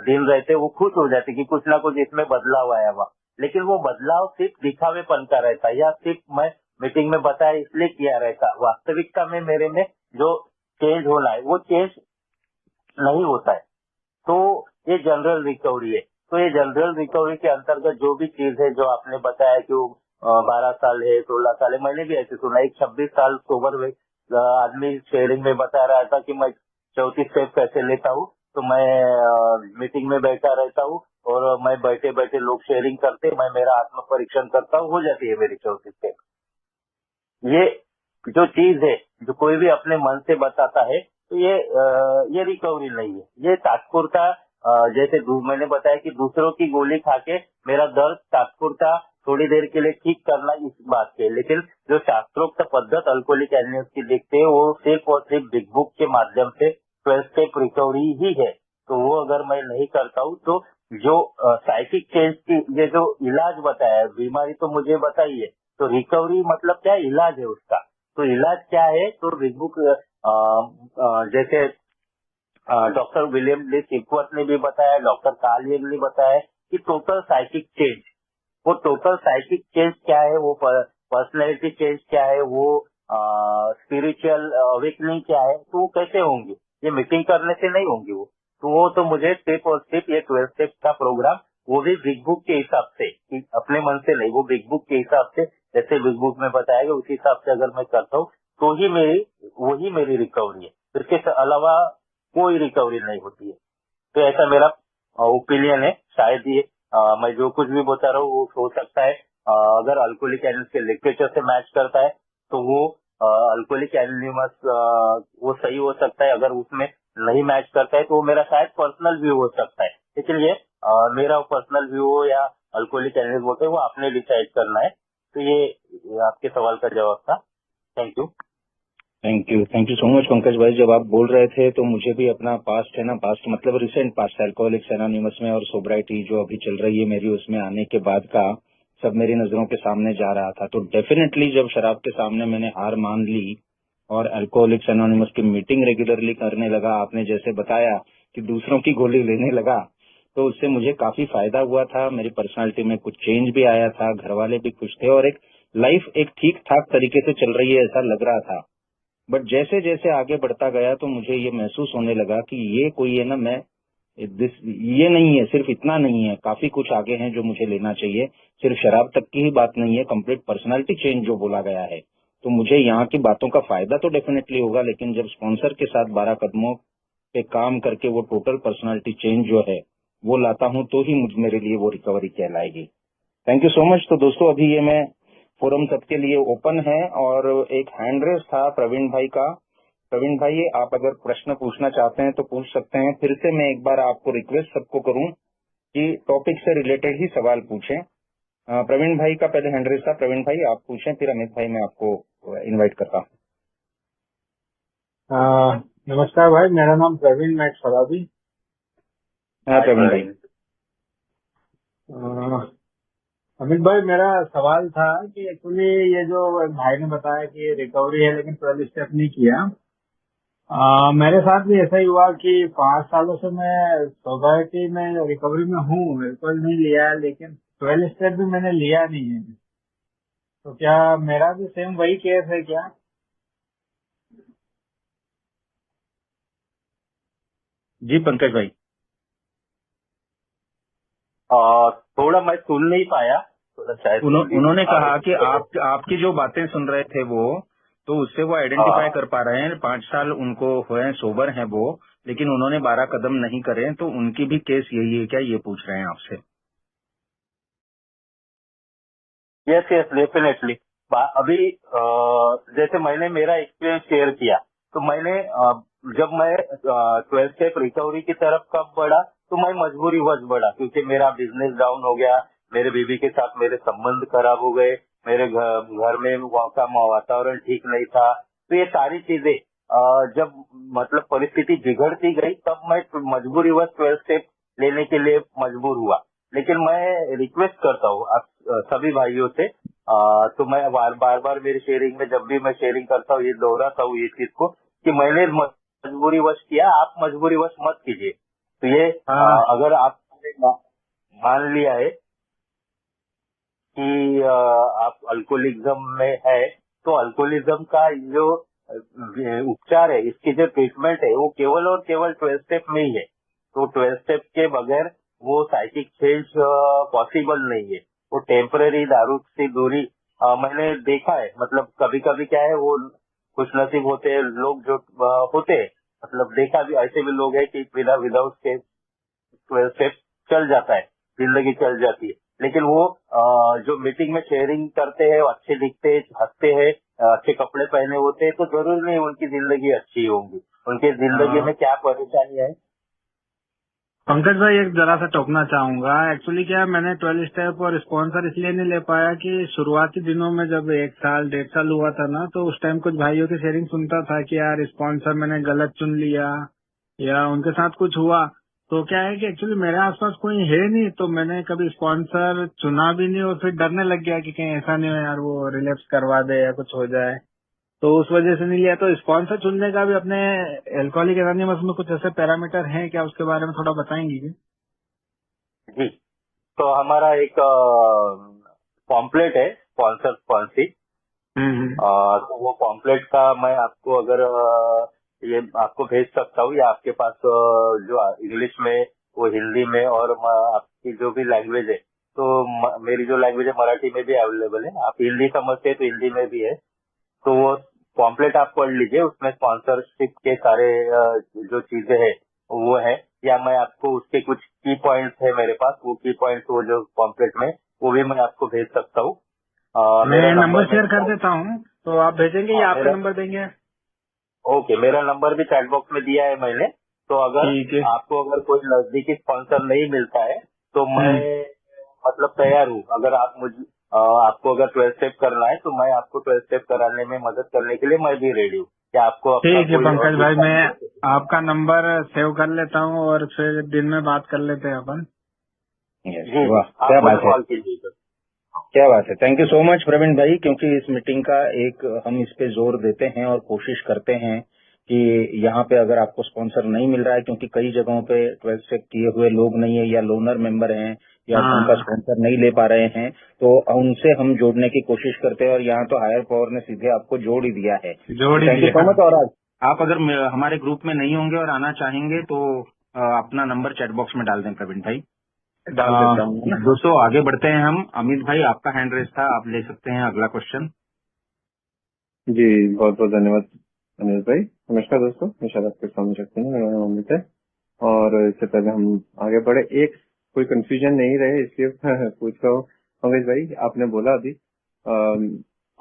दिन रहते वो खुश हो जाते कि कुछ ना कुछ इसमें बदलाव आया हुआ। लेकिन वो बदलाव सिर्फ दिखावेपन का रहता, या सिर्फ मैं मीटिंग में बताया इसलिए किया रहता। वास्तविकता में मेरे में जो चेंज होना है वो चेंज नहीं होता है। तो ये जनरल रिकवरी है। तो ये जनरल रिकवरी के अंतर्गत जो भी चीज है, जो आपने बताया कि वो 12 साल है, 16 साल है, मैंने भी ऐसे सुना। एक 26 साल सोबर में आदमी शेयरिंग में बता रहा था कि मैं 34 स्टेप कैसे लेता हूँ। तो मैं मीटिंग में बैठा रहता हूँ और मैं बैठे बैठे लोग शेयरिंग करते, मैं मेरा आत्म परीक्षण करता हूँ, हो जाती है मेरी 34 स्टेप। ये जो चीज है, जो कोई भी अपने मन से बताता है, तो ये रिकवरी नहीं है, ये तात्पुरता। जैसे मैंने बताया कि दूसरों की गोली खा के मेरा दर्द तात्पुरता थोड़ी देर के लिए ठीक करना, इस बात के। लेकिन जो शास्त्रोक्त पद्धत अल्कोहलिक एनोनिमस की देखते हैं, वो सिर्फ और सिर्फ बिग बुक के माध्यम से 12 स्टेप रिकवरी ही है। तो वो अगर मैं नहीं करता हूँ, तो जो साइकिक चेंज की ये जो इलाज बताया है, बीमारी तो मुझे बताई है, तो रिकवरी मतलब क्या है, इलाज है उसका। तो इलाज क्या है, तो बिग बुक जैसे डॉक्टर विलियम ली सिकवर्थ ने भी बताया, डॉक्टर कार्ल जंग ने बताया कि टोटल साइकिक चेंज। वो टोटल साइकिक चेंज क्या है, वो पर्सनैलिटी चेंज क्या है, वो स्पिरिचुअल अवेकनिंग क्या है, तो वो कैसे होंगे, ये मीटिंग करने से नहीं होंगी वो। तो वो तो मुझे स्टेप और स्टेप, ये 12 स्टेप का प्रोग्राम, वो भी बिग बुक के हिसाब से, अपने मन से नहीं, वो बिग बुक के हिसाब से, जैसे बिग बुक में बताया गया उसी हिसाब से अगर मैं करता हूँ, तो ही वही मेरी रिकवरी है। इसके अलावा कोई रिकवरी नहीं होती है। तो ऐसा मेरा ओपिनियन है। शायद ये मैं जो कुछ भी बता रहा हूँ वो हो सकता है अगर अल्कोहलिक एनोनिमस के लिटरेचर से मैच करता है, तो वो अल्कोहलिक एनोनिमस वो सही हो सकता है। अगर उसमें नहीं मैच करता है, तो वो मेरा शायद पर्सनल व्यू हो सकता है। लेकिन ये मेरा पर्सनल व्यू हो या अल्कोहलिक एनोनिमस बोलते हैं, वो आपने डिसाइड करना है। तो ये आपके सवाल का जवाब था। Thank you. Thank you so much Pankaj भाई। जब आप बोल रहे थे तो मुझे भी अपना पास्ट है ना, पास्ट मतलब रिसेंट पास्ट, अल्कोहलिक्स एनोनिमस में और सोब्राइटी जो अभी चल रही है मेरी, उसमें आने के बाद का सब मेरी नजरों के सामने जा रहा था। तो डेफिनेटली जब शराब के सामने मैंने हार मान ली और अल्कोहलिक्स एनोनिमस की मीटिंग रेगुलरली करने लगा, आपने जैसे बताया कि दूसरों की गोली लेने लगा, तो उससे मुझे काफी फायदा हुआ था। मेरी पर्सनालिटी में कुछ चेंज भी आया था, घर वाले भी खुश थे और एक लाइफ एक ठीक ठाक तरीके से चल रही है ऐसा लग रहा था। बट जैसे जैसे आगे बढ़ता गया तो मुझे ये महसूस होने लगा कि ये कोई है ना, मैं ये नहीं है, सिर्फ इतना नहीं है, काफी कुछ आगे है जो मुझे लेना चाहिए। सिर्फ शराब तक की ही बात नहीं है, कंप्लीट पर्सनालिटी चेंज जो बोला गया है। तो मुझे यहाँ की बातों का फायदा तो डेफिनेटली होगा, लेकिन जब स्पॉन्सर के साथ 12 कदमों पे काम करके वो टोटल पर्सनालिटी चेंज जो है वो लाता हूँ, तो ही मेरे लिए वो रिकवरी कहलाएगी। Thank you so much. तो दोस्तों अभी ये मैं फोरम सबके लिए ओपन है और एक हैंड रेस था प्रवीण भाई का। प्रवीण भाई आप अगर प्रश्न पूछना चाहते हैं तो पूछ सकते हैं। फिर से मैं एक बार आपको रिक्वेस्ट सबको करूं कि टॉपिक से रिलेटेड ही सवाल पूछें। प्रवीण भाई का पहले हैंड रेस था, प्रवीण भाई आप पूछें, फिर अमित भाई मैं आपको इनवाइट करता हूँ। नमस्कार भाई, मेरा नाम प्रवीण मैट सराबी। हाँ प्रवीण भाई। अमित भाई, मेरा सवाल था कि एक्चुअली ये जो भाई ने बताया कि रिकवरी है लेकिन 12 स्टेप नहीं किया, मेरे साथ भी ऐसा ही हुआ कि 5 सालों से मैं सोसाइटी में रिकवरी में हूँ, बिल्कुल नहीं लिया है, लेकिन 12 स्टेप भी मैंने लिया नहीं है। तो क्या मेरा भी सेम वही केस है क्या? जी पंकज भाई। थोड़ा मैं सुन नहीं पाया, थोड़ा शायद उन्होंने कहा कि आपकी जो बातें सुन रहे थे वो, तो उससे वो आइडेंटिफाई कर पा रहे हैं 5 साल उनको हुए सोबर हैं वो, लेकिन उन्होंने 12 कदम नहीं करे, तो उनकी भी केस यही है क्या, ये पूछ रहे हैं आपसे। Yes yes definitely. अभी जैसे मैंने मेरा एक्सपीरियंस शेयर किया, तो मैंने जब मैं 12 स्टेप रिकवरी की तरफ कब बढ़ा, तो मैं मजबूरीवश बढ़ा, क्योंकि मेरा बिजनेस डाउन हो गया, मेरे बीवी के साथ मेरे संबंध खराब हो गए, मेरे घर में वहाँ का वातावरण ठीक नहीं था। तो ये सारी चीजें जब मतलब परिस्थिति बिगड़ती गई, तब मैं मजबूरीवश 12 स्टेप लेने के लिए मजबूर हुआ। लेकिन मैं रिक्वेस्ट करता हूँ आप सभी भाइयों से, तो मैं बार बार मेरी शेयरिंग में, जब भी मैं शेयरिंग करता हूँ, ये दोहराता हूँ ये चीज को कि मैंने मजबूरीवश किया, आप मजबूरीवश मत कीजिए। तो ये हाँ। अगर आपने मान लिया है कि आप अल्कोहलिज्म में है, तो अल्कोहलिज्म का जो उपचार है, इसकी जो ट्रीटमेंट है, वो केवल और केवल 12 स्टेप में ही है। तो 12 स्टेप के बगैर वो साइकिक चेंज पॉसिबल नहीं है। वो टेम्पररी दारू से दूरी मैंने देखा है, मतलब कभी कभी क्या है, वो खुश नसीब होते हैं लोग जो होते हैं, मतलब देखा भी, ऐसे भी लोग हैं कि विदाउट स्टेप 12 स्टेप चल जाता है, जिंदगी चल जाती है। लेकिन वो जो मीटिंग में शेयरिंग करते हैं, अच्छे दिखते हैं, हंसते हैं, अच्छे कपड़े पहने होते हैं, तो जरूर नहीं उनकी जिंदगी अच्छी होगी। उनकी जिंदगी में क्या परेशानी है। पंकज भाई, एक जरा सा टोकना चाहूंगा। एक्चुअली क्या है, मैंने 12 स्टेप और स्पॉन्सर इसलिए नहीं ले पाया कि शुरुआती दिनों में जब 1 साल 1.5 साल हुआ था ना, तो उस टाइम कुछ भाइयों की शेयरिंग सुनता था कि यार स्पॉन्सर मैंने गलत चुन लिया या उनके साथ कुछ हुआ। तो क्या है कि एक्चुअली मेरे आसपास कोई है नहीं, तो मैंने कभी स्पॉन्सर चुना भी नहीं, और फिर डरने लग गया कि कहीं ऐसा नहीं हो यार वो रिलैप्स करवा दे या कुछ हो जाए, तो उस वजह से नहीं लिया। तो स्पॉन्सर चुनने का भी अपने एल्कोहलिक एनोनिमस में कुछ ऐसे पैरामीटर हैं क्या, उसके बारे में थोड़ा बताएंगे क्या? जी, तो हमारा एक पॉम्पलेट है, स्पॉन्सर पॉलिसी। तो वो पॉम्पलेट का मैं आपको अगर ये आपको भेज सकता हूँ, या आपके पास जो इंग्लिश में, वो हिंदी में, और आपकी जो भी लैंग्वेज है, तो मेरी जो लैंग्वेज है मराठी में भी अवेलेबल है। आप हिंदी समझते हैं तो हिंदी में भी है। तो वो पॉम्पलेट आप पढ़ लीजिए, उसमें स्पॉन्सरशिप के सारे जो चीजें हैं वो है। या मैं आपको उसके कुछ की पॉइंट्स है मेरे पास, वो की पॉइंट्स वो जो पॉम्पलेट में, वो भी मैं आपको भेज सकता हूँ। मैं मेरा नंबर नंबर शेयर कर देता हूँ, तो आप भेजेंगे या आपका नंबर देंगे? ओके, मेरा नंबर भी चैट बॉक्स में दिया है मैंने। तो अगर ठीक है। आपको अगर कोई नजदीकी स्पॉन्सर नहीं मिलता है, तो मैं मतलब तैयार हूँ। अगर आप आपको अगर 12 स्टेप करना है, तो मैं आपको 12 स्टेप कराने में मदद करने के लिए मैं भी रेडी हूँ। क्या आपको अपना ठीक है कोई पंकज भाई, मैं दूसरा। आपका नंबर सेव कर लेता हूँ और फिर दिन में बात कर लेते हैं अपन। यस, जी, वाह आप क्या मुझे बात है, कॉल कीजिएगा। क्या बात है। Thank you so much Praveen भाई, क्योंकि इस मीटिंग का एक हम इस पे जोर देते हैं और कोशिश करते हैं कि यहाँ पे अगर आपको स्पॉन्सर नहीं मिल रहा है, क्योंकि कई जगहों पे 12 स्टेप किए हुए लोग नहीं है, या लोनर मेंबर हैं, या उनका हाँ, स्पॉन्सर नहीं ले पा रहे हैं, तो उनसे हम जोड़ने की कोशिश करते हैं। और यहाँ तो हायर पावर ने सीधे आपको जोड़ ही दिया है। जोड़ ही थैंक यू दिया। So much. और आप अगर हमारे ग्रुप में नहीं होंगे और आना चाहेंगे, तो अपना नंबर चैट बॉक्स में डाल दें प्रवीण भाई। डाल देता हूँ, है ना। दोस्तों आगे बढ़ते हैं हम। अमित भाई, आपका हैंड रेस था, आप ले सकते हैं अगला क्वेश्चन। जी, बहुत बहुत धन्यवाद अनिल भाई। नमस्कार दोस्तों, मैं शायद आपके सामने रखते हैं, मेरा नाम अमित है। और इससे पहले हम आगे बढ़े, एक कोई कंफ्यूजन नहीं रहे इसलिए पूछ रहा हूँ। पंकज भाई, आपने बोला अभी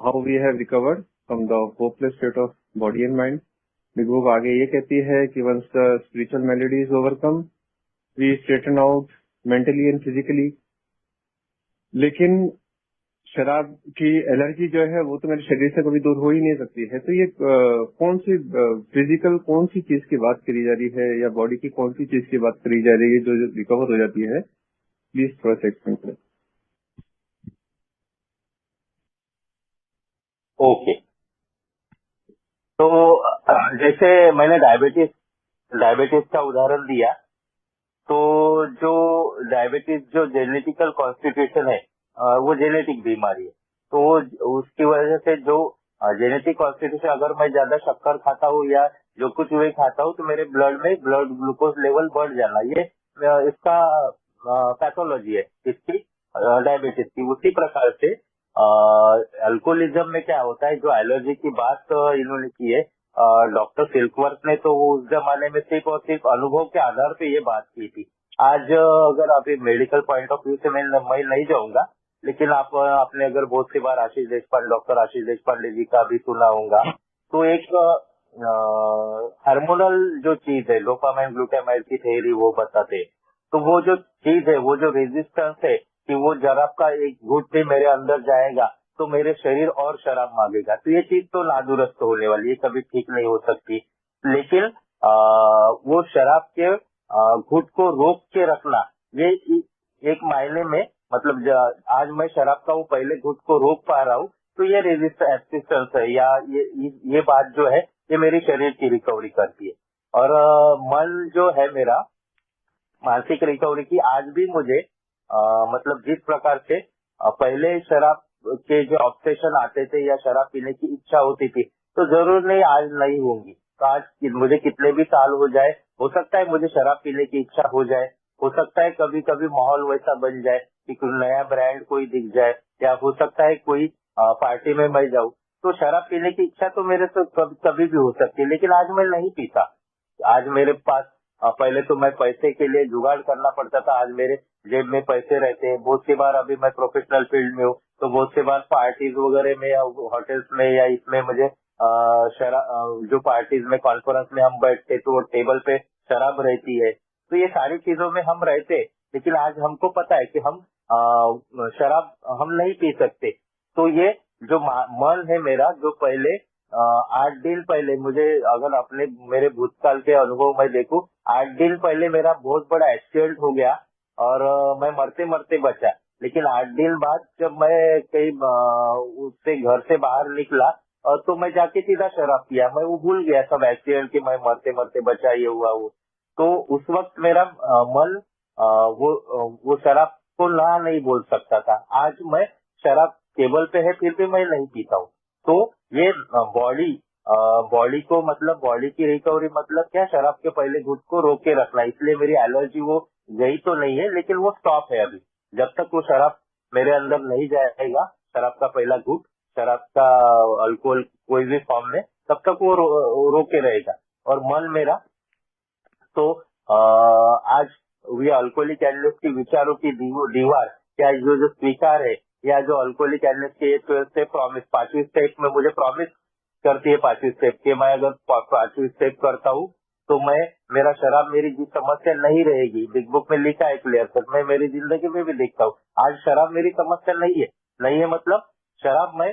how we have recovered from the hopeless state of body and mind. Big book आगे ये कहती है कि once the spiritual melody is overcome we straighten out mentally and physically. लेकिन शराब की एलर्जी जो है वो तो मेरे शरीर से कभी दूर हो ही नहीं सकती है। तो ये कौन सी फिजिकल कौन सी चीज की बात करी जा रही है, या बॉडी की कौन सी चीज की बात करी जा रही है जो रिकवर हो जाती है? प्लीज थोड़ा सा एक्सप्लेन करें। ओके, तो जैसे मैंने डायबिटीज का उदाहरण दिया, तो जो डायबिटीज जो जेनेटिकल कॉन्स्टिट्यूशन है, वो जेनेटिक बीमारी है। तो उसकी वजह से जो जेनेटिक कॉन्स्टिट्यूशन, अगर मैं ज्यादा शक्कर खाता हूँ या जो कुछ भी खाता हूँ, तो मेरे ब्लड में ब्लड ग्लूकोज लेवल बढ़ जाना, ये इसका पैथोलॉजी है, इसकी डायबिटीज की। उसी प्रकार से अल्कोहलिज्म में क्या होता है, जो एलर्जी की बात इन्होंने की है, डॉक्टर सिल्कवर्थ ने, तो वो उस जमाने में सिर्फ और सिर्फ अनुभव के आधार पे ये बात की थी। आज अगर आप मेडिकल पॉइंट ऑफ व्यू से मैं नहीं जाऊंगा, लेकिन आपने अगर बहुत सी बार डॉक्टर आशीष देशपांडे जी का भी सुना होगा। तो एक हार्मोनल जो चीज है, डोपामाइन ग्लूटामाइन की थ्योरी वो बताते। तो वो जो चीज है, वो जो रेजिस्टेंस है, कि वो जरा का एक घूंट भी मेरे अंदर जाएगा तो मेरे शरीर और शराब मांगेगा, तो ये चीज तो नादुरुस्त होने वाली है, कभी ठीक नहीं हो सकती। लेकिन वो शराब के घुट को रोक के रखना, ये एक मायने में, मतलब आज मैं शराब का वो पहले घुट को रोक पा रहा हूँ, तो ये रेजिस्टेंस है, या ये बात जो है, ये मेरी शरीर की रिकवरी करती है। और मन जो है मेरा मानसिक रिकवरी की आज भी मुझे मतलब जिस प्रकार से पहले शराब के जो ऑब्सेशन आते थे या शराब पीने की इच्छा होती थी, तो जरूर नहीं आज नहीं होंगी। तो आज मुझे कितने भी साल हो जाए, हो सकता है मुझे शराब पीने की इच्छा हो जाए, हो सकता है कभी कभी माहौल वैसा बन जाए कि कोई नया ब्रांड कोई दिख जाए, या हो सकता है कोई पार्टी में मैं जाऊं, तो शराब पीने की इच्छा तो मेरे से कभी भी हो सकती है, लेकिन आज मैं नहीं पीता। आज मेरे पास पहले तो मैं पैसे के लिए जुगाड़ करना पड़ता था, आज मेरे जेब में पैसे रहते हैं। बहुत सी बार अभी मैं प्रोफेशनल फील्ड में हूँ, तो बहुत सी बार पार्टीज वगैरह में या होटल्स में या इसमें मुझे जो पार्टीज में कॉन्फ्रेंस में हम बैठते तो वो टेबल पे शराब रहती है, तो ये सारी चीजों में हम रहते, लेकिन आज हमको पता है कि हम शराब हम नहीं पी सकते। तो ये जो मन है मेरा, जो पहले 8 दिन पहले मुझे, अगर अपने मेरे भूतकाल के अनुभव में देखूं, 8 दिन पहले मेरा बहुत बड़ा एक्सीडेंट हो गया और मैं मरते मरते बचा। लेकिन 8 दिन बाद जब मैं कहीं उससे घर से बाहर निकला तो मैं जाके सीधा शराब पिया। मैं वो भूल गया सब एक्सीडेंट की, मैं मरते मरते बचा, ये हुआ वो। तो उस वक्त मेरा मन वो शराब को ना नहीं बोल सकता था। आज मैं शराब टेबल पे है फिर भी मैं नहीं पीता हूँ। तो ये बॉडी को, मतलब बॉडी की रिकवरी मतलब क्या, शराब के पहले घुट को रोक के रखना। इसलिए मेरी एलर्जी वो गई तो नहीं है, लेकिन वो स्टॉप है अभी। जब तक वो शराब मेरे अंदर नहीं जाएगा, शराब का पहला घुट, शराब का अल्कोहल कोई भी फॉर्म में, तब तक वो रोके रहेगा। और मन मेरा तो आज ये अल्कोहलिक एनलेस की विचारों की दीवार, क्या जो स्वीकार है, या जो अल्कोहलिक एनलेस के 12 स्टेप प्रॉमिस, 5वीं स्टेप में मुझे प्रॉमिस करती है 5वीं स्टेप के, मैं अगर 5वीं स्टेप करता हूँ तो मैं, मेरा शराब मेरी जी समस्या नहीं रहेगी। बिग बुक में लिखा है क्लियर कट, मैं मेरी जिंदगी में भी देखता हूँ आज शराब मेरी समस्या नहीं है। नहीं है मतलब शराब मैं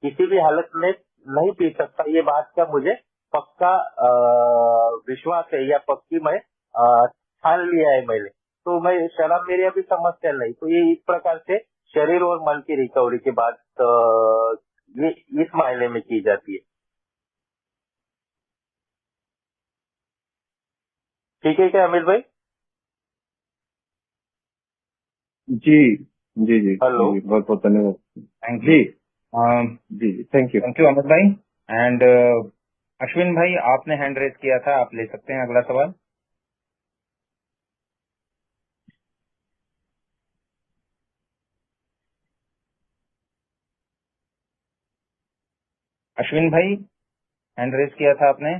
किसी भी हालत में नहीं पी सकता, ये बात का मुझे पक्का विश्वास है, या पक्की मैं ठान लिया है मैंने। तो मैं शराब मेरी अभी समस्या नहीं। तो ये इस प्रकार से शरीर और मन की रिकवरी के बाद ये इस मायने में की जाती है। ठीक है क्या अमित भाई? जी जी जी हेलो। जी, बहुत बहुत धन्यवाद। थैंक जी यू। जी thank you. Thank you Amit भाई। एंड अश्विन भाई, आपने हैंड रेज किया था, आप ले सकते हैं अगला सवाल। अश्विन भाई, हैंड रेज किया था आपने?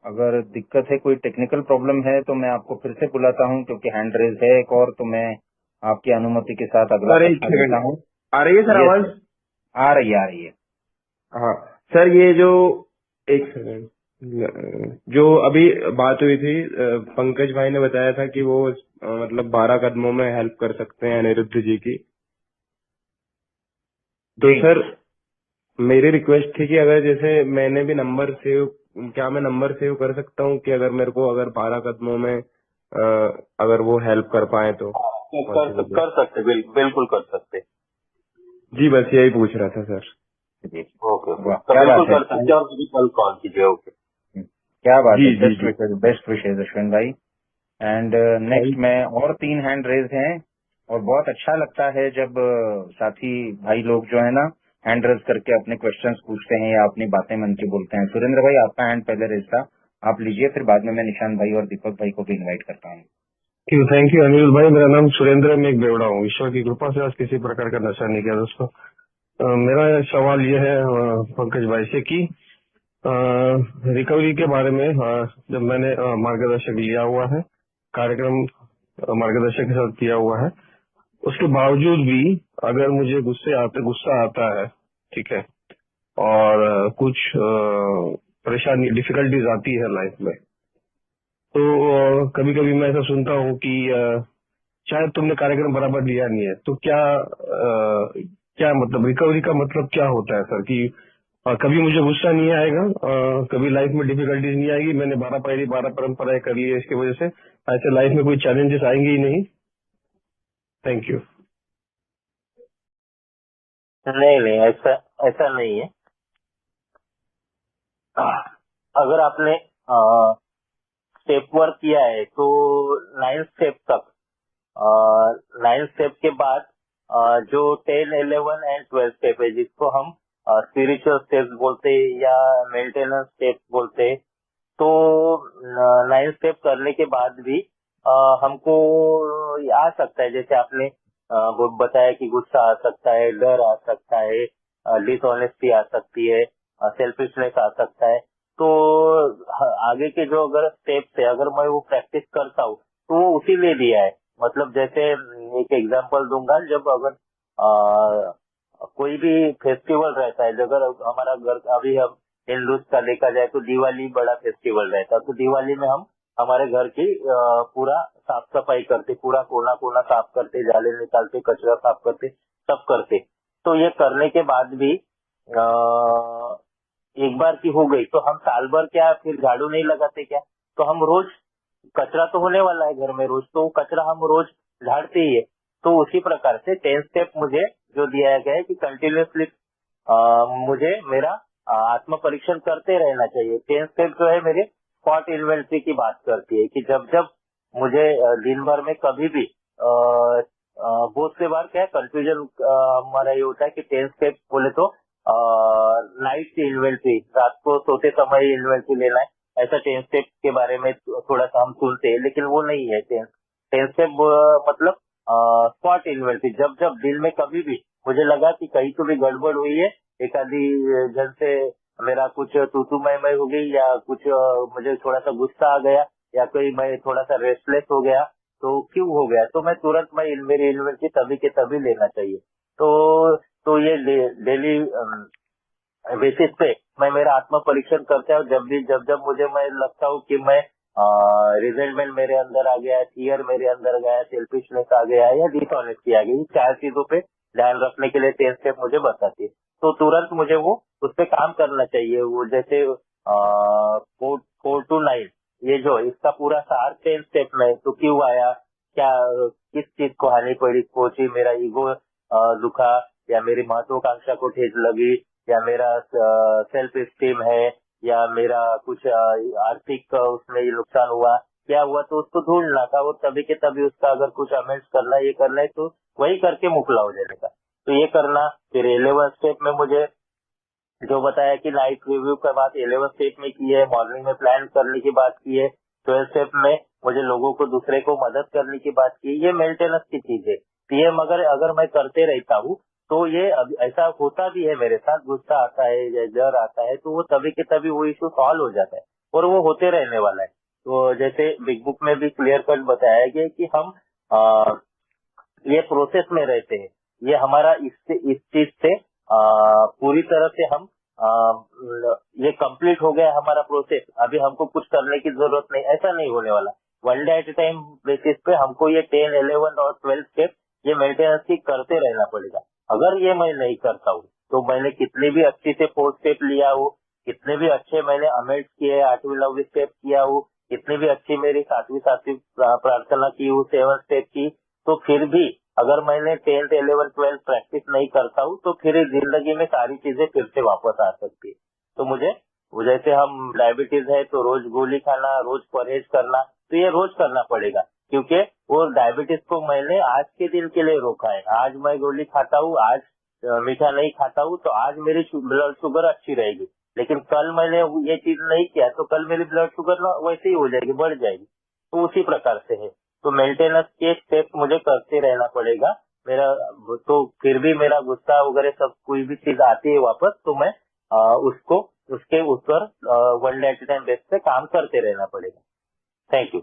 अगर दिक्कत है, कोई टेक्निकल प्रॉब्लम है तो मैं आपको फिर से बुलाता हूं, क्योंकि हैंड रेज है एक और, तो मैं आपकी अनुमति के साथ अगला सर एक प्रश्न लेता हूं। आ रही है सर Yes, आवाज? आ रही है। हाँ सर, ये जो एक सेकंड, जो अभी बात हुई थी, पंकज भाई ने बताया था कि वो मतलब 12 कदमों में हेल्प कर सकते हैं अनिरुद्ध जी की। तो जी। सर मेरी रिक्वेस्ट थी कि अगर जैसे मैंने भी नंबर सेव, क्या मैं नंबर सेव कर सकता हूँ कि अगर मेरे को, अगर 12 कदमों में अगर वो हेल्प कर पाए तो possible है? कर सकते, बिल्कुल कर सकते। जी बस यही पूछ रहा था सर। जी। ओके, वाह, तो क्या बिल्कुल बात है। कर सकते और मुझे कल कॉल कीजिए। ओके, क्या बात जी है। जी जी बेस्ट विशेष अश्विन भाई। एंड नेक्स्ट में और 3 हैंड रेज हैं, और बहुत अच्छा लगता है जब साथी भाई लोग जो है ना हैंड रेज करके अपने क्वेश्चंस पूछते हैं या अपनी बातें मन की बोलते हैं। सुरेंद्र भाई, आपका हैंड पहले रेज था, आप लीजिए, फिर बाद में मैं निशान भाई और दीपक भाई को भी इन्वाइट करता हूँ। थैंक यू अनिल भाई। मेरा नाम सुरेंद्र, मैं एक बेवड़ा हूँ। ईश्वर की कृपा से आज किसी प्रकार का नशा नहीं किया दोस्तों। मेरा सवाल ये है पंकज भाई से कि रिकवरी के बारे में, जब मैंने मार्गदर्शक लिया हुआ है, कार्यक्रम मार्गदर्शक के साथ किया हुआ है, उसके बावजूद भी अगर मुझे गुस्सा आता है, ठीक है, और कुछ परेशानी, डिफिकल्टीज आती है लाइफ में, तो कभी कभी मैं ऐसा सुनता हूँ कि शायद तुमने कार्यक्रम बराबर लिया नहीं है। तो क्या मतलब रिकवरी का मतलब क्या होता है सर? कि कभी मुझे गुस्सा नहीं आएगा, कभी लाइफ में डिफिकल्टीज नहीं आएगी, मैंने 12 पहली 12 परंपराएं कर ली है, इसकी वजह से ऐसे लाइफ में कोई चैलेंजेस आएंगे ही नहीं। Thank you. नहीं ऐसा नहीं है। अगर आपने स्टेप वर्क किया है तो 9 स्टेप तक, 9 स्टेप के बाद जो 10, 11 एंड 12 स्टेप है, जिसको हम स्पिरिचुअल स्टेप्स बोलते हैं या मेंटेनेंस स्टेप बोलते हैं, तो 9 स्टेप करने के बाद भी हमको आ सकता है, जैसे आपने वो बताया कि गुस्सा आ सकता है, डर आ सकता है, डिसऑनेस्टी आ सकती है, सेल्फिशनेस आ सकता है। तो आगे के जो अगर स्टेप्स है, अगर मैं वो प्रैक्टिस करता हूँ तो वो उसी लिए दिया है। मतलब जैसे एक एग्जांपल दूंगा, जब अगर कोई भी फेस्टिवल रहता है, अगर हमारा घर, अभी हम हिंदू का देखा जाए तो दिवाली बड़ा फेस्टिवल रहता है, तो दिवाली में हम हमारे घर की पूरा साफ सफाई करते, पूरा कोना कोना साफ करते, जाले निकालते, कचरा साफ करते, सब करते। तो ये करने के बाद भी एक बार की हो गई तो हम साल भर क्या फिर झाड़ू नहीं लगाते क्या? तो हम रोज, कचरा तो होने वाला है घर में रोज, तो वो कचरा हम रोज झाड़ते ही है। तो उसी प्रकार से 10 स्टेप मुझे जो दिया गया है कि कंटिन्यूसली मुझे मेरा आत्म परीक्षण करते रहना चाहिए। 10 स्टेप जो है मेरे स्पॉट इन्वेंट्री की बात करती है कि जब जब मुझे दिन भर में कभी भी बहुत से बार क्या कंफ्यूजन हमारा ये होता है कि 10 स्टेप बोले तो नाइट की इन्वेंट्री, रात को सोते समय इन्वेंट्री लेना है, ऐसा 10 स्टेप के बारे में थोड़ा सा हम सुनते हैं, लेकिन वो नहीं है। 10 स्टेप मतलब स्पॉट इन्वेंट्री, जब जब दिन में कभी भी मुझे लगा कि कहीं तो भी गड़बड़ हुई है, एक आधी जन से मेरा कुछ तू मैं हो गई, या कुछ मुझे थोड़ा सा गुस्सा आ गया, या कोई मैं थोड़ा सा रेस्टलेस हो गया, तो क्यों हो गया, तो मैं तुरंत मेरी इन्वेंट्री तभी के तभी लेना चाहिए। तो ये डेली बेसिस पे मैं मेरा आत्म परीक्षण करता हूँ। जब जब मुझे मैं लगता हूँ कि मैं रिजेंटमेंट मेरे अंदर आ गया है, फियर मेरे अंदर गया है, सेल्फिशनेस आ गया है, या डिसऑनेस्टी आ गई, इन 4 चीजों पे ध्यान रखने के लिए 10 स्टेप मुझे बताती है। तो तुरंत मुझे वो उस पर काम करना चाहिए। वो जैसे 4 to 9, ये जो इसका पूरा सार 10 स्टेप में, तो क्यों आया, क्या किस चीज को हानि पहुंची, मेरा ईगो दुखा, या मेरी महत्वाकांक्षा को ठेस लगी, या मेरा सेल्फ स्टीम है, या मेरा कुछ आर्थिक उसमें ये नुकसान हुआ, क्या हुआ, तो उसको ढूंढना था। और तभी के तभी उसका अगर कुछ अमेंड्स करना है, ये करना है, तो वही करके मुकला हो जाने का। तो ये करना। फिर 11 स्टेप में मुझे जो बताया कि नाइट रिव्यू का बात 11 स्टेप में की है, मॉर्निंग में प्लान करने की बात की है, 12 स्टेप में मुझे लोगों को, दूसरे को मदद करने की बात की है। ये मेंटेनेंस की चीज है। तो ये मगर अगर मैं करते रहता हूँ तो ये ऐसा होता भी है मेरे साथ, गुस्सा आता है या डर आता है, तो वो तभी के तभी वो इशू सॉल्व हो जाता है, और वो होते रहने वाला है। तो जैसे बिग बुक में भी क्लियर कट बताया गया कि हम ये प्रोसेस में रहते हैं। ये हमारा इस चीज से पूरी तरह से हम ये कंप्लीट हो गया हमारा प्रोसेस, अभी हमको कुछ करने की जरूरत नहीं, ऐसा नहीं होने वाला। One day at A time basis पे हमको ये 10, 11 और 12 स्टेप ये मेंटेनेंस की करते रहना पड़ेगा। अगर ये मैं नहीं करता हूँ तो मैंने कितनी भी अच्छी से 4 स्टेप लिया हो, कितने भी अच्छे मैंने अमेंड्स किए, 8वीं 9वीं स्टेप किया हो, कितनी भी अच्छी मेरी 7वीं प्रार्थना की हो, 7 स्टेप की, तो फिर भी अगर मैंने 10th, 11th, 12th प्रैक्टिस नहीं करता हूँ तो फिर इस जिंदगी में सारी चीजें फिर से वापस आ सकती है। तो मुझे वो जैसे हम डायबिटीज है तो रोज गोली खाना, रोज परहेज करना, तो ये रोज करना पड़ेगा, क्योंकि वो डायबिटीज को मैंने आज के दिन के लिए रोका है। आज मैं गोली खाता हूँ, आज मीठा नहीं खाता हूँ, तो आज मेरी ब्लड शुगर अच्छी रहेगी। लेकिन कल मैंने ये चीज नहीं किया तो कल मेरी ब्लड शुगर वैसे ही हो जाएगी, बढ़ जाएगी। तो उसी प्रकार से है। तो मेंटेनेंस के स्टेप मुझे करते रहना पड़ेगा। मेरा तो फिर भी मेरा गुस्सा वगैरह सब कोई भी चीज आती है वापस, तो मैं उसको उसके ऊपर one day at time base पे काम करते रहना पड़ेगा। Thank you.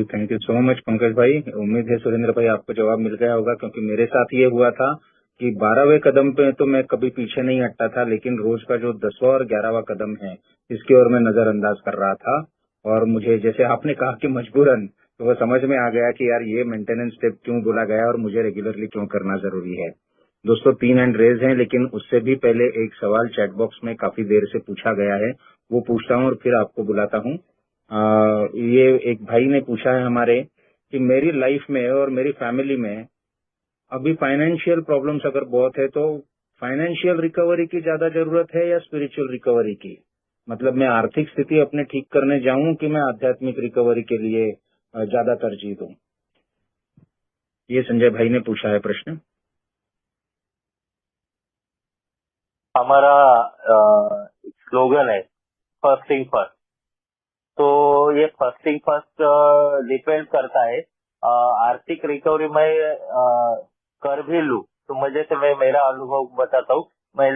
Thank you so much Pankaj भाई। उम्मीद है सुरेंद्र भाई आपको जवाब मिल गया होगा, क्योंकि मेरे साथ ये हुआ था कि 12वें कदम पे तो मैं कभी पीछे नहीं हटता था, लेकिन रोज का जो 10वां और 11वां कदम है इसकी ओर मैं नजरअंदाज कर रहा था। और मुझे जैसे आपने कहा कि मजबूरन, तो वो समझ में आ गया कि यार ये मेंटेनेंस स्टेप क्यों बोला गया और मुझे रेगुलरली क्यों करना जरूरी है। दोस्तों 3 हैंड रेज हैं, लेकिन उससे भी पहले एक सवाल चैट बॉक्स में काफी देर से पूछा गया है, वो पूछता हूँ और फिर आपको बुलाता हूँ। ये एक भाई ने पूछा है हमारे कि मेरी लाइफ में और मेरी फैमिली में अभी फाइनेंशियल प्रॉब्लम्स अगर बहुत है तो फाइनेंशियल रिकवरी की ज्यादा जरूरत है या स्पिरिचुअल रिकवरी की? मतलब मैं आर्थिक स्थिति अपने ठीक करने जाऊं कि मैं आध्यात्मिक रिकवरी के लिए ज्यादा तरजीह दूं? ये संजय भाई ने पूछा है प्रश्न। हमारा स्लोगन है फर्स्ट थिंग फर्स्ट। तो ये फर्स्ट थिंग फर्स्ट डिपेंड करता है। आर्थिक रिकवरी मैं कर भी लूं तो मुझे से मैं मेरा अनुभव बताता हूँ। मैं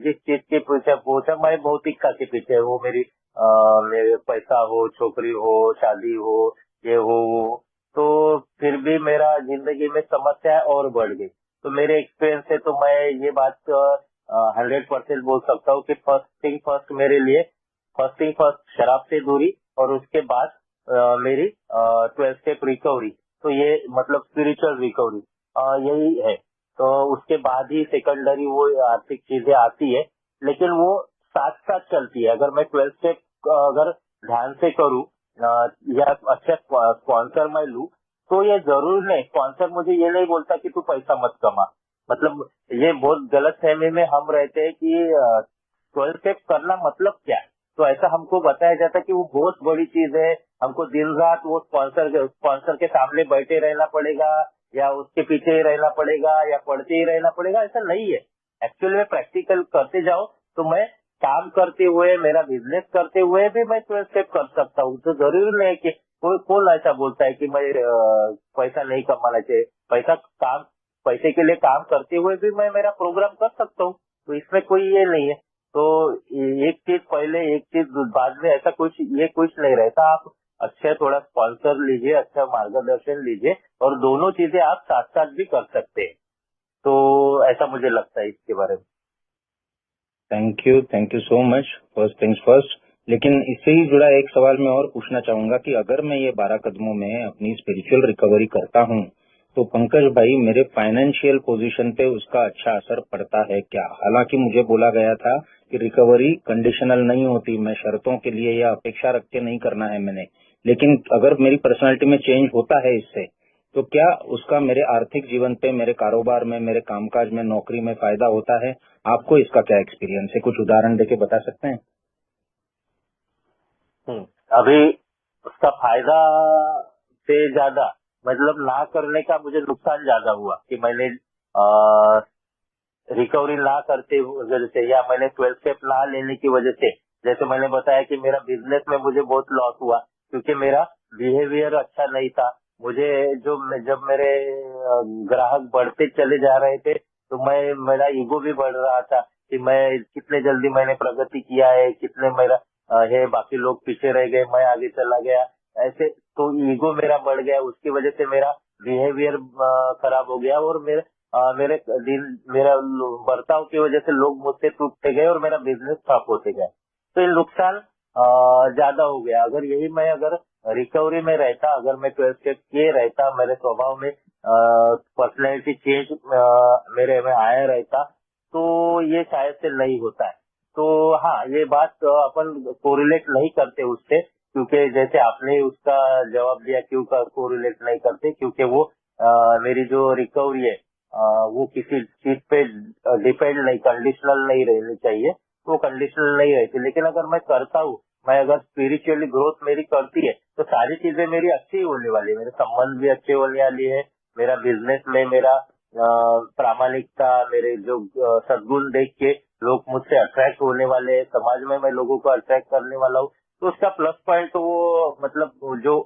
जिस चीज के पीछे पहुंचा, मैं भौतिकता के पीछे हो, मेरे पैसा हो, छोकरी हो, शादी हो, ये हो वो, तो फिर भी मेरा जिंदगी में समस्या और बढ़ गई। तो मेरे एक्सपीरियंस से तो मैं ये बात 100% बोल सकता हूँ कि फर्स्ट थिंग फर्स्ट मेरे लिए, फर्स्ट थिंग फर्स्ट शराब से दूरी, और उसके बाद मेरी 12 स्टेप रिकवरी। तो ये मतलब स्पिरिचुअल रिकवरी यही है। तो उसके बाद ही सेकेंडरी वो आर्थिक चीजें आती है, लेकिन वो साथ साथ चलती है। अगर मैं 12 स्टेप अगर ध्यान से करूँ या अच्छा स्पॉन्सर मैं लूँ, तो ये जरूर नहीं, स्पॉन्सर मुझे ये नहीं बोलता कि तू पैसा मत कमा। मतलब ये बहुत गलत फहमी में हम रहते हैं कि 12 स्टेप करना मतलब क्या है। तो ऐसा हमको बताया जाता है कि वो बहुत बड़ी चीज है, हमको दिन रात वो स्पॉन्सर के सामने बैठे रहना पड़ेगा, या उसके पीछे ही रहना पड़ेगा, या पढ़ते ही रहना पड़ेगा। ऐसा नहीं है। एक्चुअली में प्रैक्टिकल करते जाओ तो मैं काम करते हुए, मेरा बिजनेस करते हुए भी मैं 12 स्टेप कर सकता हूँ। तो जरूरी नहीं है कि कौन ऐसा बोलता है कि मैं पैसा नहीं कमाना चाहिए। पैसे के लिए काम करते हुए भी मैं मेरा प्रोग्राम कर सकता हूँ। तो इसमें कोई ये नहीं है। तो एक चीज पहले एक चीज बाद में, ऐसा कुछ नहीं रहता। आप अच्छा थोड़ा स्पॉन्सर लीजिए, अच्छा मार्गदर्शन लीजिए, और दोनों चीजें आप साथ साथ भी कर सकते हैं। तो ऐसा मुझे लगता है इसके बारे में। Thank you so much. First things first. लेकिन इससे ही जुड़ा एक सवाल मैं और पूछना चाहूंगा कि अगर मैं ये 12 कदमों में अपनी स्पिरिचुअल रिकवरी करता हूँ, तो पंकज भाई मेरे फाइनेंशियल पोजीशन पे उसका अच्छा असर पड़ता है क्या? हालांकि मुझे बोला गया था कि रिकवरी कंडीशनल नहीं होती, मैं शर्तों के लिए या अपेक्षा रख के नहीं करना है मैंने। लेकिन अगर मेरी पर्सनालिटी में चेंज होता है इससे, तो क्या उसका मेरे आर्थिक जीवन पे, मेरे कारोबार में, मेरे कामकाज में, नौकरी में फायदा होता है? आपको इसका क्या एक्सपीरियंस है? कुछ उदाहरण देके बता सकते हैं? अभी उसका फायदा से ज्यादा मतलब ना करने का मुझे नुकसान ज्यादा हुआ कि मैंने रिकवरी ना करते वजह से, या मैंने 12 स्टेप ना लेने की वजह से। जैसे मैंने बताया कि मेरा बिजनेस में मुझे बहुत लॉस हुआ क्योंकि मेरा बिहेवियर अच्छा नहीं था। मुझे जब मेरे ग्राहक बढ़ते चले जा रहे थे, तो मेरा ईगो भी बढ़ रहा था कि मैं कितने जल्दी मैंने प्रगति किया है, कितने मेरा है, बाकी लोग पीछे रह गए, मैं आगे चला गया। ऐसे तो ईगो मेरा बढ़ गया, उसकी वजह से मेरा बिहेवियर खराब हो गया, और मेरा बर्ताव की वजह से लोग मुझसे टूटते गए और मेरा बिजनेस ठप होते गए। तो ये नुकसान ज्यादा हो गया। अगर रिकवरी में रहता, अगर मैं 12 स्टेप किए रहता, मेरे स्वभाव में पर्सनैलिटी चेंज मेरे में आया रहता, तो ये शायद से नहीं होता है। तो हाँ, ये बात अपन कोरिलेट नहीं करते उससे, क्योंकि जैसे आपने उसका जवाब दिया क्यों कोरिलेट नहीं करते, क्योंकि वो मेरी जो रिकवरी है वो किसी चीज पे डिपेंड नहीं, कंडीशनल नहीं रहनी चाहिए। वो कंडीशनल नहीं रहती। लेकिन अगर मैं करता हूँ, मैं अगर स्पिरिचुअली ग्रोथ मेरी करती है, तो सारी चीजें मेरी अच्छी ही होने वाली है। मेरे संबंध भी अच्छे होने वाली है, मेरा बिजनेस में मेरा प्रामाणिकता, मेरे जो सद्गुण देख के लोग मुझसे अट्रैक्ट होने वाले हैं, समाज में मैं लोगों को अट्रैक्ट करने वाला हूँ। तो उसका प्लस पॉइंट तो वो मतलब जो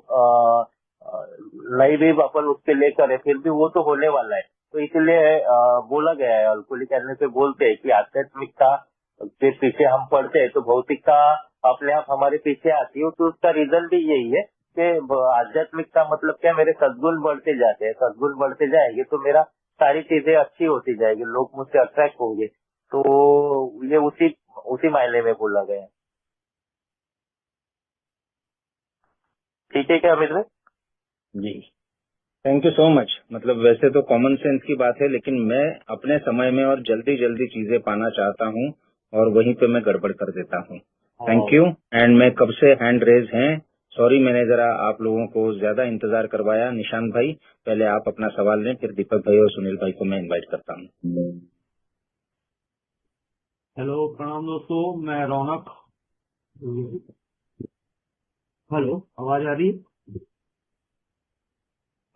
नई भी अपन उसके लेकर है, फिर भी वो तो होने वाला है। तो इसलिए बोला गया है, अल्कोहलिक एनोनिमस पे बोलते हैं कि आध्यात्मिकता के पीछे हम पढ़ते हैं तो भौतिकता अपने आप हमारे पीछे आती है। तो उसका रीजन भी यही है कि आध्यात्मिकता मतलब क्या, मेरे सद्गुण बढ़ते जाते हैं, सद्गुण बढ़ते जाएंगे तो मेरा सारी चीजें अच्छी होती जाएगी, लोग मुझसे अट्रैक्ट होंगे। तो ये उसी मायने में बोला गया है। ठीक है क्या अमित भाई? जी, थैंक यू सो मच। मतलब वैसे तो कॉमन सेंस की बात है, लेकिन मैं अपने समय में और जल्दी जल्दी चीजें पाना चाहता हूँ, और वहीं पे मैं गड़बड़ कर देता हूँ। Thank you. एंड मैं कब से हैंड रेज हैं, सॉरी, मैंने जरा आप लोगों को ज्यादा इंतजार करवाया। निशांत भाई, पहले आप अपना सवाल लें, फिर दीपक भाई और सुनील भाई को मैं इन्वाइट करता हूँ। हेलो, प्रणाम दोस्तों। मैं रौनक। हेलो, आवाज आ रही है?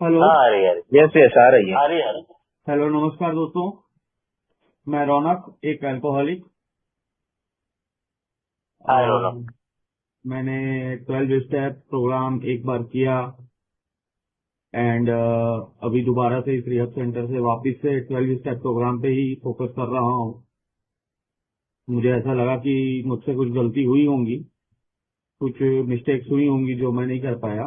हेलो। हाँ आ रही है, यस यस आ रही है। आ रही है। हेलो, नमस्कार दोस्तों। मैं रौनक, एक अल्कोहलिक। हाय रौनक। मैंने 12 स्टेप प्रोग्राम एक बार किया एंड अभी दोबारा से इस रिहब सेंटर से वापस से 12 स्टेप प्रोग्राम पे ही फोकस कर रहा हूँ। मुझे ऐसा लगा कि मुझसे कुछ गलती हुई होंगी, कुछ मिस्टेक्स हुई होंगी जो मैं नहीं कर पाया।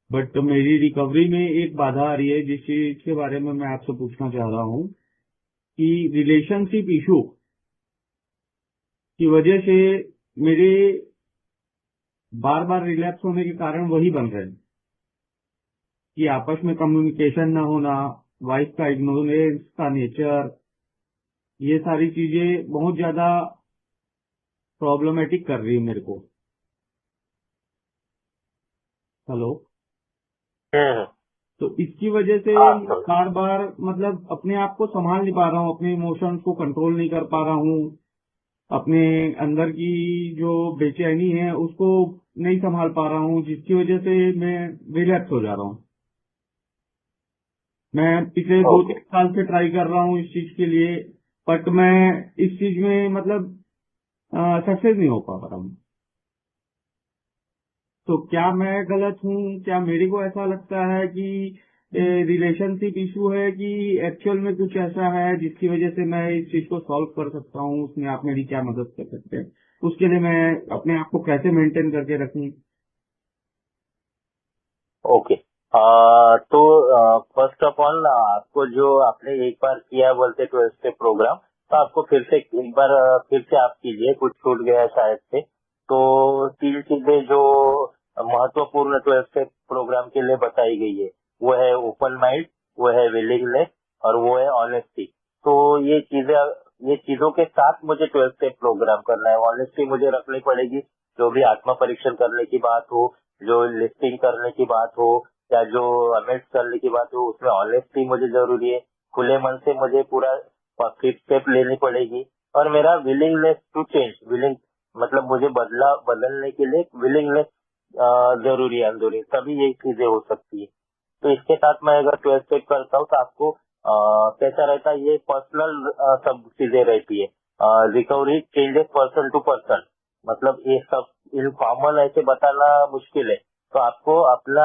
बट मेरी रिकवरी में एक बाधा आ रही है, जिस चीज के बारे में मैं आपसे पूछना चाह रहा हूँ कि रिलेशनशिप इशू की वजह से मेरे बार बार रिलैप्स होने के कारण वही बन रहे हैं कि आपस में कम्युनिकेशन न होना, वाइफ का इग्नोरेंस का नेचर, ये सारी चीजें बहुत ज्यादा प्रॉब्लमेटिक कर रही है मेरे को। हेलो। हम्म। तो इसकी वजह से हाँ सर। बार बार मतलब अपने आप को संभाल नहीं पा रहा हूँ, अपने इमोशंस को कंट्रोल नहीं कर पा रहा हूँ, अपने अंदर की जो बेचैनी है उसको नहीं संभाल पा रहा हूँ, जिसकी वजह से मैं रिलैक्स हो जा रहा हूँ। मैं पिछले 2-3 साल से ट्राई कर रहा हूँ इस चीज के लिए, बट मैं इस चीज में मतलब सक्सेस नहीं हो पा रहा हूँ। तो क्या मैं गलत हूँ? क्या मेरे को ऐसा लगता है कि रिलेशनशिप इशू है, कि एक्चुअल में कुछ ऐसा है जिसकी वजह से मैं इस चीज को सॉल्व कर सकता हूँ? उसमें आप मेरी क्या मदद कर सकते हैं? उसके लिए मैं अपने आप को कैसे मेंटेन करके रखूं? ओके। तो फर्स्ट ऑफ ऑल आपको जो आपने एक बार किया बोलते 12 स्टेप प्रोग्राम, तो आपको फिर से एक बार फिर से आप कीजिए, कुछ छूट गया शायद से। तो 3 चीजें जो महत्वपूर्ण 12 स्टेप प्रोग्राम के लिए बताई गई है, वो है ओपन माइंड, वो है विलिंगनेस और वो है ऑनेस्टी। तो ये चीजों के साथ मुझे 12 स्टेप प्रोग्राम करना है। ऑनेस्टी मुझे रखनी पड़ेगी, जो भी आत्मा परीक्षण करने की बात हो, जो लिस्टिंग करने की बात हो, या जो अमेंड्स करने की बात हो, उसमें ऑनेस्टी मुझे जरूरी है। खुले मन से मुझे पूरा फिफ्थ स्टेप लेनी पड़ेगी। और मेरा विलिंगनेस टू चेंज, विलिंग मतलब मुझे बदलने के लिए विलिंगनेस जरूरी है अंदरूनी, तभी ये चीजें हो सकती है। तो इसके साथ मैं अगर 12 स्टेप करता हूँ तो आपको कैसा रहता है, ये पर्सनल सब चीजें रहती है। Recovery changes person to person, मतलब ये सब इन कॉमन ऐसे बताना मुश्किल है। तो आपको अपना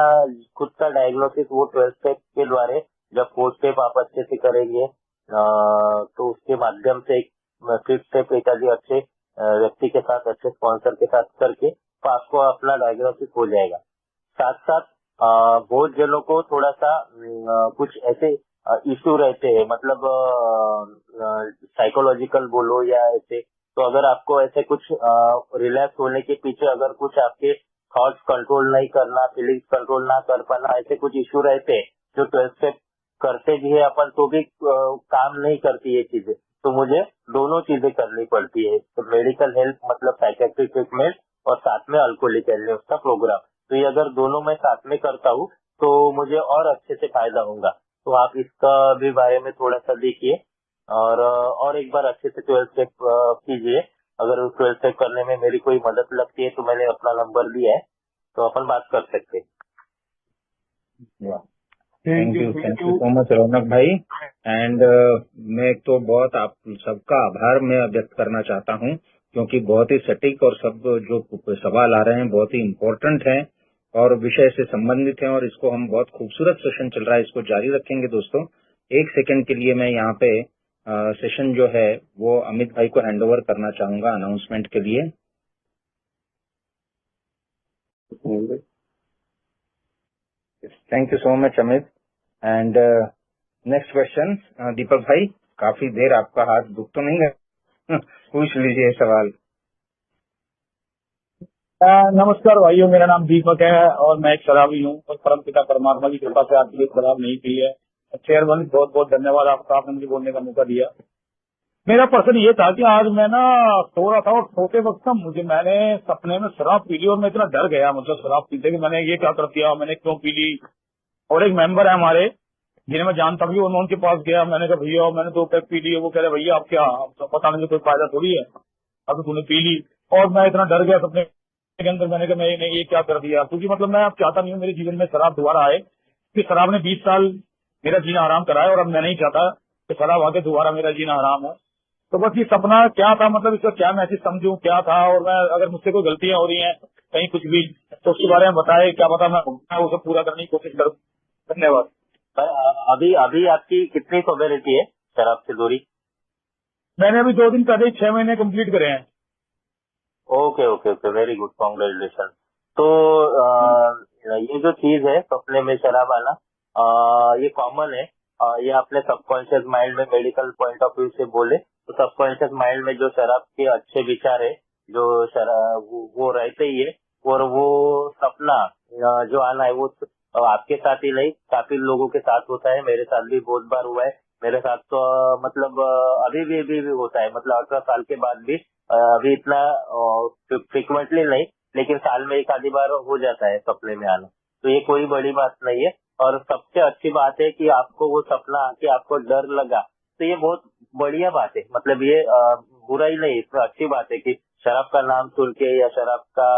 खुद का डायग्नोसिस वो 12 स्टेप के द्वारा, जब 4 स्टेप आप अच्छे से करेंगे तो उसके माध्यम से एक 5th स्टेप एक आदि अच्छे व्यक्ति के साथ, अच्छे स्पॉन्सर के साथ करके, तो आपको अपना डायग्नोसिस हो जाएगा। साथ साथ बहुत जनों को थोड़ा सा कुछ ऐसे इशू रहते हैं, मतलब साइकोलॉजिकल बोलो या ऐसे। तो अगर आपको ऐसे कुछ रिलैक्स होने के पीछे अगर कुछ आपके थॉट्स कंट्रोल नहीं करना, फीलिंग्स कंट्रोल ना कर पाना, ऐसे कुछ इशू रहते हैं जो 12 स्टेप करते भी है अपन तो भी काम नहीं करती ये चीजें। तो मुझे दोनों चीजें करनी पड़ती है, तो मेडिकल हेल्प मतलब साइकेट्रिक ट्रीटमेंट और साथ में अल्कोहलिक एनोनिमस का प्रोग्राम। तो ये अगर दोनों मैं साथ में करता हूँ तो मुझे और अच्छे से फायदा होगा। तो आप इसका भी बारे में थोड़ा सा देखिए और एक बार अच्छे से 12 स्टेप कीजिए। अगर 12 स्टेप करने में मेरी कोई मदद लगती है तो मैंने अपना नंबर दिया है, तो अपन बात कर सकते हैं। थैंक यू सो मच रौनक भाई। एंड मैं तो बहुत आप सबका आभार मैं व्यक्त करना चाहता हूं, क्योंकि बहुत ही सटीक और सब जो सवाल आ रहे हैं बहुत ही इम्पोर्टेंट हैं और विषय से संबंधित हैं, और इसको हम बहुत खूबसूरत सेशन चल रहा है, इसको जारी रखेंगे दोस्तों। 1 सेकंड के लिए मैं यहाँ पे सेशन जो है वो अमित भाई को हैंड ओवर करना चाहूंगा अनाउंसमेंट के लिए। Thank you so much Amit. And next question Deepak भाई, काफी देर आपका हाथ दुख तो नहीं है? पूछ लीजिए सवाल। नमस्कार भाइयों, मेरा नाम दीपक है और मैं एक शराबी हूँ और परम पिता परमात्मा की कृपा से आपकी शराब नहीं पी है। चेयरमैन बहुत बहुत धन्यवाद आपका, आपने मुझे बोलने का मौका दिया। मेरा प्रश्न ये था कि आज मैं ना सो रहा था और सोते वक्त ना मैंने सपने में शराब पी ली और मैं इतना डर गया, मतलब शराब पीते कि मैंने ये क्या कर दिया, मैंने क्यों पी ली। और एक मेंबर है हमारे जिन्हें मैं जानता भी हूँ। मैं उनके पास गया, मैंने कहा भैया मैंने 2 पैक पी ली है। वो कह रहे भैया आप क्या, आपको पता नहीं कोई फायदा थोड़ी है, अब तो तूने पी ली। और मैं इतना डर गया सपने के अंदर, मैंने कहा मैं नहीं ये क्या कर दिया, क्योंकि मतलब मैं अब चाहता नहीं हूँ मेरे जीवन में शराब दोबारा आए, कि शराब ने 20 साल मेरा जीना हराम कराया और अब मैं नहीं चाहता कि शराब आके दोबारा मेरा जीना हराम हो। तो बस ये सपना क्या था, मतलब इसका क्या मैसेज समझूं, क्या था, और मैं अगर मुझसे कोई गलतियां हो रही हैं कहीं कुछ भी तो उसके बारे में बताए, क्या पता मैं उसे पूरा करने की कोशिश करूँ। धन्यवाद। अभी अभी आपकी कितनी सोबेरिटी है शराब से दूरी? मैंने अभी 2 दिन पहले 6 महीने कंप्लीट करे हैं। Okay okay okay, very good, congratulation. तो ये जो चीज है सपने में शराब आना, ये कॉमन है। ये अपने सबकॉन्शियस माइंड में मेडिकल पॉइंट ऑफ व्यू से बोले तो सबकॉन्शियस माइंड में जो शराब के अच्छे विचार है, जो शराब वो रहते ही है, और वो सपना जो आना है वो आपके साथ ही नहीं काफी लोगों के साथ होता है। मेरे साथ भी बहुत बार हुआ है। मेरे साथ तो मतलब अभी भी होता है, मतलब 18 साल के बाद भी अभी इतना फ्रिक्वेंटली नहीं, लेकिन साल में एक आधी बार हो जाता है सपने में आना। तो ये कोई बड़ी बात नहीं है। और सबसे अच्छी बात है कि आपको वो सपना आके आपको डर लगा, तो ये बहुत बढ़िया बात है। मतलब ये बुरा ही नहीं, इसमें अच्छी बात है कि शराब का नाम सुन के या शराब का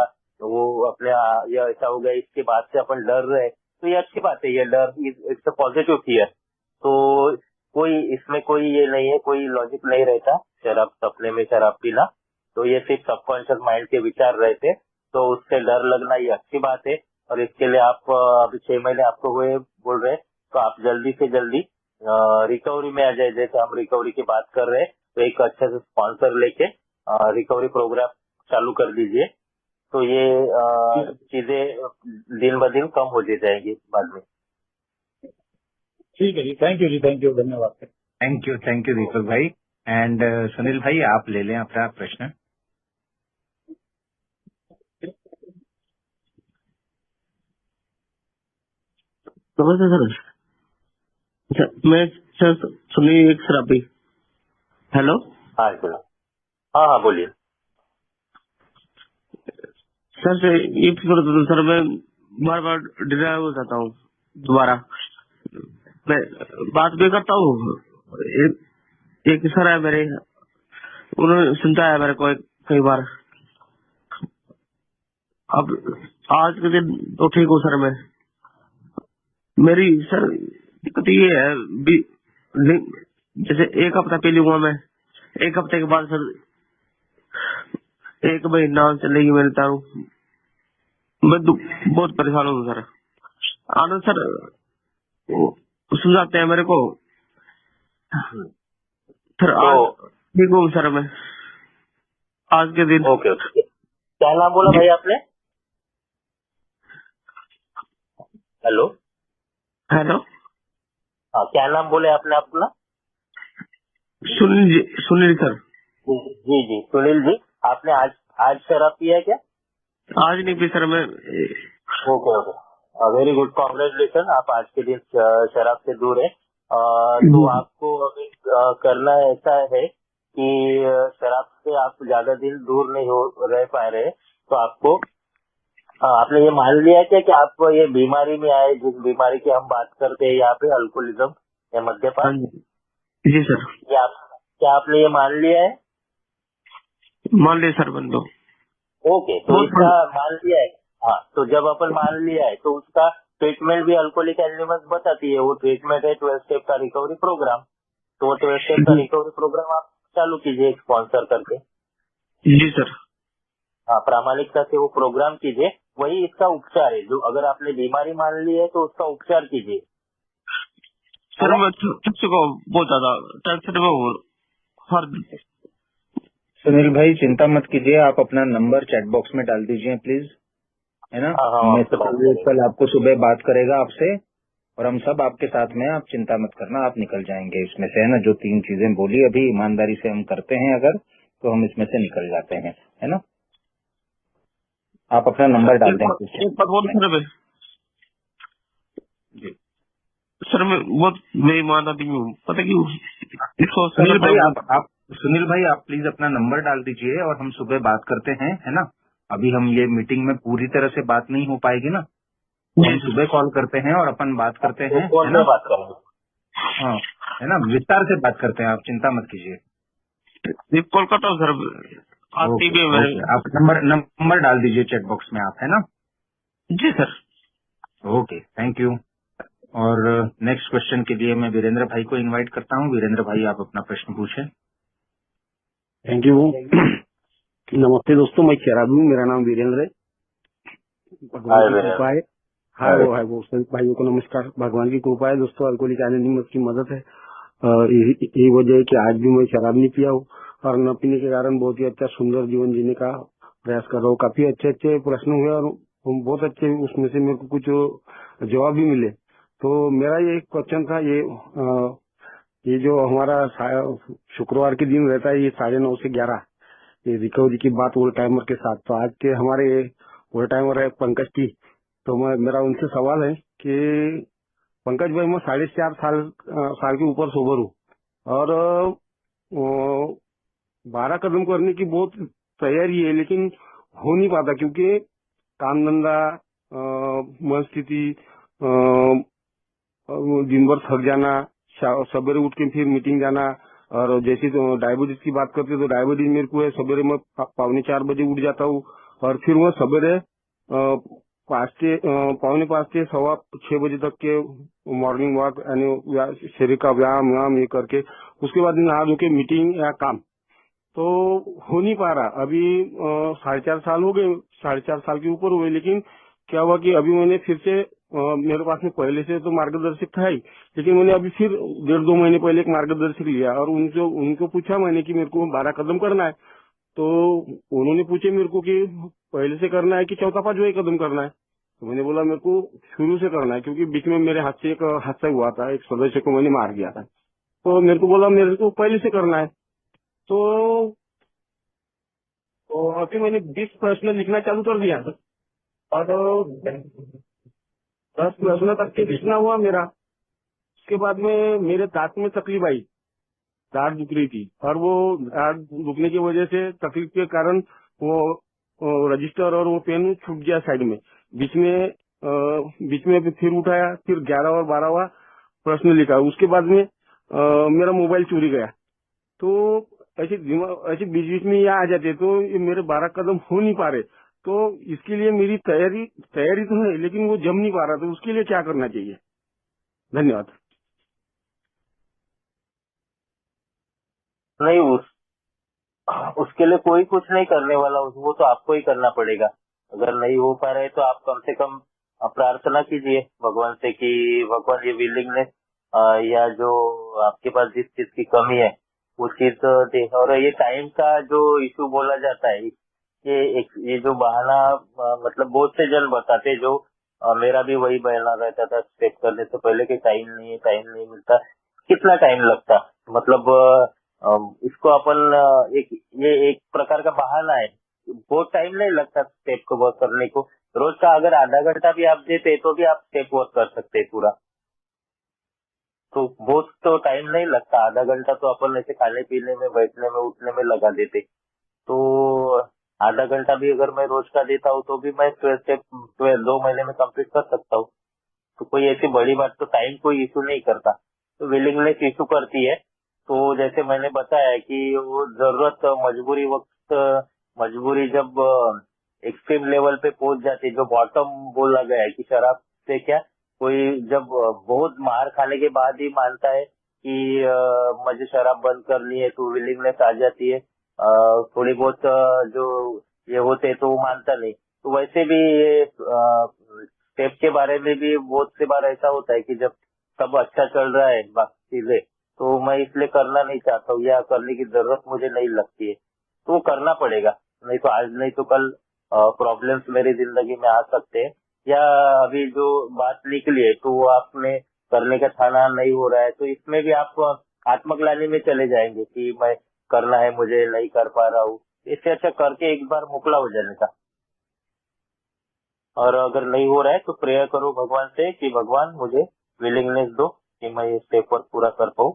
वो अपने या ऐसा हो गया इसके बाद से अपन डर रहे, तो ये अच्छी बात है। ये डर इट्स अ पॉजिटिव फियर। तो कोई इसमें कोई ये नहीं है, कोई लॉजिक नहीं रहता शराब सपने में शराब पीना। तो ये सिर्फ सबकॉन्शियस माइंड के विचार रहते, तो उससे डर लगना ये अच्छी बात है। और इसके लिए आप अभी 6 महीने आपको हुए बोल रहे हैं, तो आप जल्दी से जल्दी रिकवरी में आ जाए। जैसे हम रिकवरी की बात कर रहे हैं, तो एक अच्छे से स्पॉन्सर लेके रिकवरी प्रोग्राम चालू कर दीजिए, तो ये चीजें दिन ब दिन कम हो जाएंगी बाद में। ठीक है जी, थैंक यू, धन्यवाद। थैंक यू दीपक भाई। एंड सुनील भाई आप ले लें अपना प्रश्न। नमस्ते सर। मैं सर सुनील शराबी। हेलो। हाँ बोलो। हाँ बोलिए सर। ये सर मैं बार बार डिनाय हो जाता हूँ दोबारा। मैं बात भी करता हूँ, एक सर है मेरे, उन्होंने सुनता है मेरे को कई बार। अब आज के दिन तो ठीक हूँ सर। मैं मेरी सर दिक्कत ये है, जैसे 1 हफ्ता पी लूंगा मैं, 1 हफ्ते के बाद सर 1 महीना चलेगी मेरे दारू। मैं बहुत परेशान हूँ सर। आनंद सर समझाते हैं मेरे को सर। आज ठीक हूँ सर मैं आज के दिन। ओके ओके, क्या नाम बोला भाई आपने? Hello hello. हाँ, क्या नाम बोले आपने अपना? सुनील सर। जी जी सुनील जी, आपने आज शराब पिया है क्या? आज नहीं पी सर मैं। Okay okay, very good, congratulation. आप आज के दिन शराब से दूर है। तो आपको अभी करना ऐसा है कि शराब से आप ज्यादा दिन दूर नहीं रह पा रहे, तो आपको आपने ये मान लिया है क्या कि आप ये बीमारी में आए, जिस बीमारी की हम बात करते हैं यहाँ पे, अल्कोहलिज्म या मद्यपान? जी सर। क्या आपने ये मान लिया है? मान लिया सर बंदो। ओके, तो इसका मान लिया है। हाँ, तो जब अपन मान लिया है तो उसका ट्रीटमेंट भी अल्कोहलिक एनोनिमस बताती है। वो ट्रीटमेंट है 12 स्टेप का रिकवरी प्रोग्राम। तो वो 12 स्टेप का रिकवरी प्रोग्राम आप चालू कीजिए स्पॉन्सर करके। जी सर। हाँ, प्रामाणिकता से वो प्रोग्राम कीजिए, वही इसका उपचार है। जो अगर आपने बीमारी मान ली है तो उसका उपचार कीजिए। सर मैं थक चुका हूँ बहुत ज्यादा, टेंशन में हूँ हर। सुनील भाई चिंता मत कीजिए, आप अपना नंबर चैट बॉक्स में डाल दीजिए प्लीज, है ना। मैं कल आपको सुबह बात करेगा आपसे, और हम सब आपके साथ में, आप चिंता मत करना, आप निकल जाएंगे इसमें से, है ना। जो 3 चीजें बोली अभी ईमानदारी से हम करते हैं अगर, तो हम इसमें से निकल जाते हैं, है ना। आप अपना नंबर डाल दें। एक बात बोल सर जी सर, मैं बहुत बेईमान आदमी हूँ, पता क्यों? सुनील भाई आप प्लीज अपना नंबर डाल दीजिए और हम सुबह बात करते हैं, है ना। अभी हम ये मीटिंग में पूरी तरह से बात नहीं हो पाएगी ना, तो हम सुबह कॉल करते हैं और अपन बात करते हैं, है ना। बात करेंगे हाँ, है ना, विस्तार से बात करते हैं, आप चिंता मत कीजिए। ये कोलकाता सर आती ओके भी है मेरे। ओके, आप नंबर डाल दीजिए चैट बॉक्स में, आप, है ना। जी सर। Okay, thank you. और नेक्स्ट क्वेश्चन के लिए मैं वीरेंद्र भाई को इनवाइट करता हूँ। वीरेंद्र भाई, आप अपना प्रश्न पूछें। Thank you. नमस्ते दोस्तों, मैं शराबी हूँ, मेरा नाम वीरेंद्र है। भगवान की कृपा है। हाय वो सभी भाइयों को नमस्कार। भगवान की कृपा है दोस्तों, अल्कोहलिक एनोनिमस की मदद है। यही वजह है कि आज भी मैं शराब नहीं पिया हूँ और न पीने के कारण बहुत ही अच्छा सुंदर जीवन जीने का प्रयास कर रहा हूँ। काफी अच्छे अच्छे प्रश्न हुए और बहुत अच्छे, उसमें से मेरे को कुछ जवाब भी मिले। तो मेरा ये एक क्वेश्चन था, ये जो हमारा शुक्रवार के दिन रहता है, ये 9:30 से 11, ये रिकवरी की बात ओल्ड टाइमर के साथ। तो आज के हमारे ओल्ड टाइमर है पंकज जी। तो मेरा उनसे सवाल है कि पंकज भाई, मैं 4.5 साल के ऊपर सोबर हूँ और 12 कदम करने की बहुत तैयारी है, लेकिन हो नहीं पाता क्योंकि काम धंधा, मन स्थिति, दिन भर थक जाना, सवेरे उठ के फिर मीटिंग जाना। और जैसे तो डायबिटीज की बात करते तो डायबिटीज मेरे को है, सवेरे मैं 4:45 बजे उठ जाता हूँ और फिर मैं सवेरे 5:45 से 6:15 बजे तक के मॉर्निंग वॉक यानी शरीर का व्यायाम ये करके उसके बाद नहा धो के मीटिंग या काम। तो हो नहीं पा रहा। अभी 4.5 साल हो गए, 4.5 साल के ऊपर हुए, लेकिन क्या हुआ कि अभी मैंने फिर से मेरे पास में पहले से तो मार्गदर्शक था ही, लेकिन मैंने अभी फिर 1.5-2 महीने पहले एक मार्गदर्शक लिया और उनको पूछा मैंने कि मेरे को 12 कदम करना है। तो उन्होंने पूछे मेरे को कि पहले से करना है कि चौथा 5वां कदम करना है। तो मैंने बोला मेरे को शुरू से करना है, क्योंकि बीच में मेरे हाथ से एक हादसा हुआ था, एक सदस्य को मैंने मार दिया था। तो मेरे को बोला मेरे को पहले से करना है। तो अभी मैंने 20 प्रश्न लिखना चालू कर दिया और 10 प्रश्न तक के लिखना हुआ मेरा। उसके बाद में मेरे दांत में तकलीफ आई, दांत दुख रही थी और वो दांत दुखने की वजह से, तकलीफ के कारण वो रजिस्टर और वो पेन छूट गया साइड में। बीच में फिर उठाया, फिर 11 और 12वां प्रश्न लिखा। उसके बाद में मेरा मोबाइल चोरी गया। तो ऐसे बीच बीच में यहाँ आ जाते, तो ये मेरे 12 कदम हो नहीं पा रहे। तो इसके लिए मेरी तैयारी तो है, लेकिन वो जम नहीं पा रहा। तो उसके लिए क्या करना चाहिए? धन्यवाद। नहीं, उसके लिए कोई कुछ नहीं करने वाला, वो तो आपको ही करना पड़ेगा। अगर नहीं हो पा रहे तो आप कम से कम प्रार्थना कीजिए भगवान से कि भगवान ये विलिंगनेस या जो आपके पास जिस चीज की कमी है वो चीज दे। और ये टाइम का जो इशू बोला जाता है, ये जो बहाना मतलब बहुत से जन बताते, जो मेरा भी वही बहाना रहता था स्टेप करने से पहले कि टाइम नहीं मिलता। कितना टाइम लगता, मतलब इसको अपन एक प्रकार का बहाना है। बहुत टाइम नहीं लगता स्टेप को वर्क करने को। रोज का अगर आधा घंटा भी आप देते तो भी आप स्टेप वर्क कर सकते पूरा। तो बहुत तो टाइम नहीं लगता, आधा घंटा तो अपन ऐसे खाने पीने में, बैठने में, उठने में लगा देते। तो आधा घंटा भी अगर मैं रोज का देता हूँ तो भी मैं स्टेप 2 महीने में कंप्लीट कर सकता हूँ। तो कोई ऐसी बड़ी बात तो टाइम कोई इशू नहीं करता, तो विलिंगनेस इशू करती है। तो जैसे मैंने बताया कि वो जरूरत, मजबूरी जब एक्सट्रीम लेवल पे पहुंच जाती है, जो बॉटम बोला गया है कि शराब से क्या, कोई जब बहुत मार खाने के बाद ही मानता है कि मुझे शराब बंद करनी है, तो विलिंगनेस आ जाती है। थोड़ी बहुत जो ये होते तो वो मानता नहीं। तो वैसे भी ये स्टेप के बारे में भी बहुत से बार ऐसा होता है कि जब सब अच्छा चल रहा है बाकी चीजें, तो मैं इसलिए करना नहीं चाहता हूँ या करने की जरूरत मुझे नहीं लगती है, तो वो करना पड़ेगा। नहीं तो आज नहीं तो कल प्रॉब्लम्स मेरी जिंदगी में आ सकते हैं। या अभी जो बात निकली है तो वो आपने करने का ठाना नहीं हो रहा है, तो इसमें भी आप आत्मग्लानि में चले जाएंगे कि मैं करना है, मुझे नहीं कर पा रहा हूँ। इससे अच्छा करके एक बार मुकला हो जाने का। और अगर नहीं हो रहा है तो प्रेयर करो भगवान से कि भगवान मुझे विलिंगनेस दो कि मैं ये स्टेप वर्क पूरा कर पाऊँ।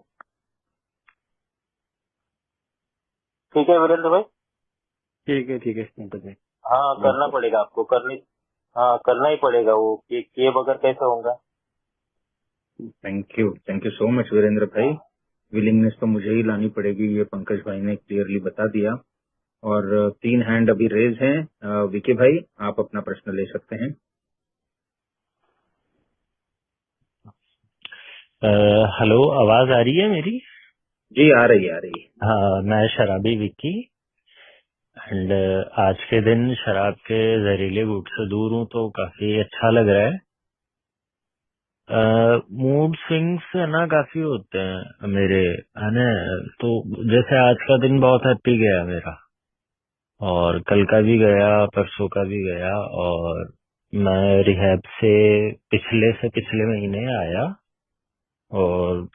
ठीक है वीरेंद्र भाई? ठीक है पंकज भाई। हाँ, करना पड़ेगा आपको, करना ही पड़ेगा वो, किए बगैर कैसे होगा। Thank you so much Virendra भाई। विलिंगनेस तो मुझे ही लानी पड़ेगी, ये पंकज भाई ने क्लियरली बता दिया। और 3 हैंड अभी रेज हैं। विकी भाई, आप अपना प्रश्न ले सकते हैं। हेलो, आवाज आ रही है मेरी? जी आ रही है। हाँ, मैं शराबी विक्की एंड आज के दिन शराब के जहरीले घूंट से दूर हूँ तो काफी अच्छा लग रहा है। मूड स्विंग्स है ना काफी होते हैं मेरे, है ना। तो जैसे आज का दिन बहुत हैप्पी गया मेरा, और कल का भी गया, परसों का भी गया। और मैं रिहैब से पिछले महीने आया, और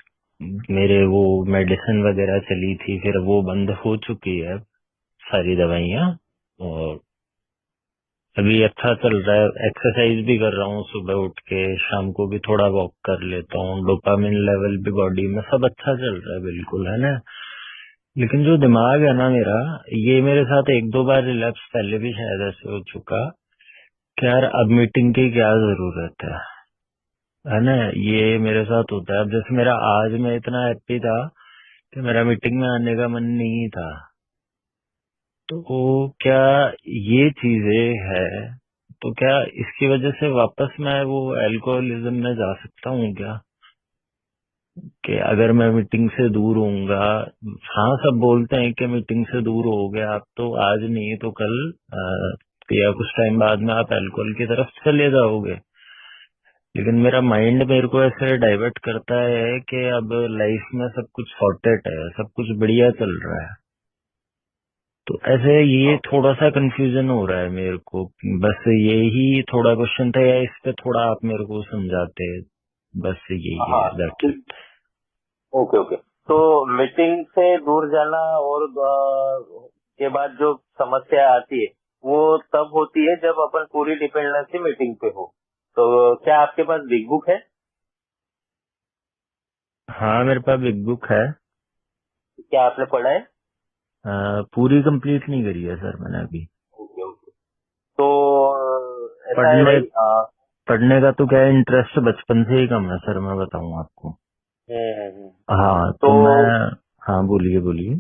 मेरे वो मेडिसिन वगैरह चली थी, फिर वो बंद हो चुकी है सारी दवाइयाँ। और अभी अच्छा चल रहा है, एक्सरसाइज भी कर रहा हूँ सुबह उठ के, शाम को भी थोड़ा वॉक कर लेता हूँ, डोपामिन लेवल भी बॉडी में सब अच्छा चल रहा है बिल्कुल, है ना। लेकिन जो दिमाग है ना मेरा, ये मेरे साथ 1-2 बार रिलैप्स पहले भी शायद ऐसे हो चुका कि यार अब मीटिंग की क्या जरूरत है ना। ये मेरे साथ होता है। अब जैसे मेरा आज मैं इतना हैप्पी था कि मेरा मीटिंग में आने का मन नहीं था, तो क्या ये चीजें है, तो क्या इसकी वजह से वापस मैं वो अल्कोहलिज्म में जा सकता हूँ क्या? कि अगर मैं मीटिंग से दूर होऊंगा, हाँ सब बोलते हैं कि मीटिंग से दूर हो गए आप तो आज नहीं तो कल या कुछ टाइम बाद में आप अल्कोहल की तरफ चले जाओगे। लेकिन मेरा माइंड मेरे को ऐसे डाइवर्ट करता है कि अब लाइफ में सब कुछ सॉर्टेड है, सब कुछ बढ़िया चल रहा है। तो ऐसे ये थोड़ा सा कंफ्यूजन हो रहा है मेरे को। बस यही थोड़ा क्वेश्चन था, या इस पे थोड़ा आप मेरे को समझाते। बस यही है, हाँ दैट्स इट। ओके। तो मीटिंग से दूर जाना और के बाद जो समस्या आती है वो तब होती है जब अपन पूरी डिपेंडेंसी मीटिंग पे हो। तो क्या आपके पास बिग बुक है? हाँ, मेरे पास बिग बुक है। क्या आपने पढ़ा है? पूरी कंप्लीट नहीं करी है सर मैंने अभी। ओके। तो ऐसा है भाई। पढ़ने का तो क्या इंटरेस्ट बचपन से ही कम है सर, मैं बताऊं आपको। हाँ तो मैं, हाँ बोलिए।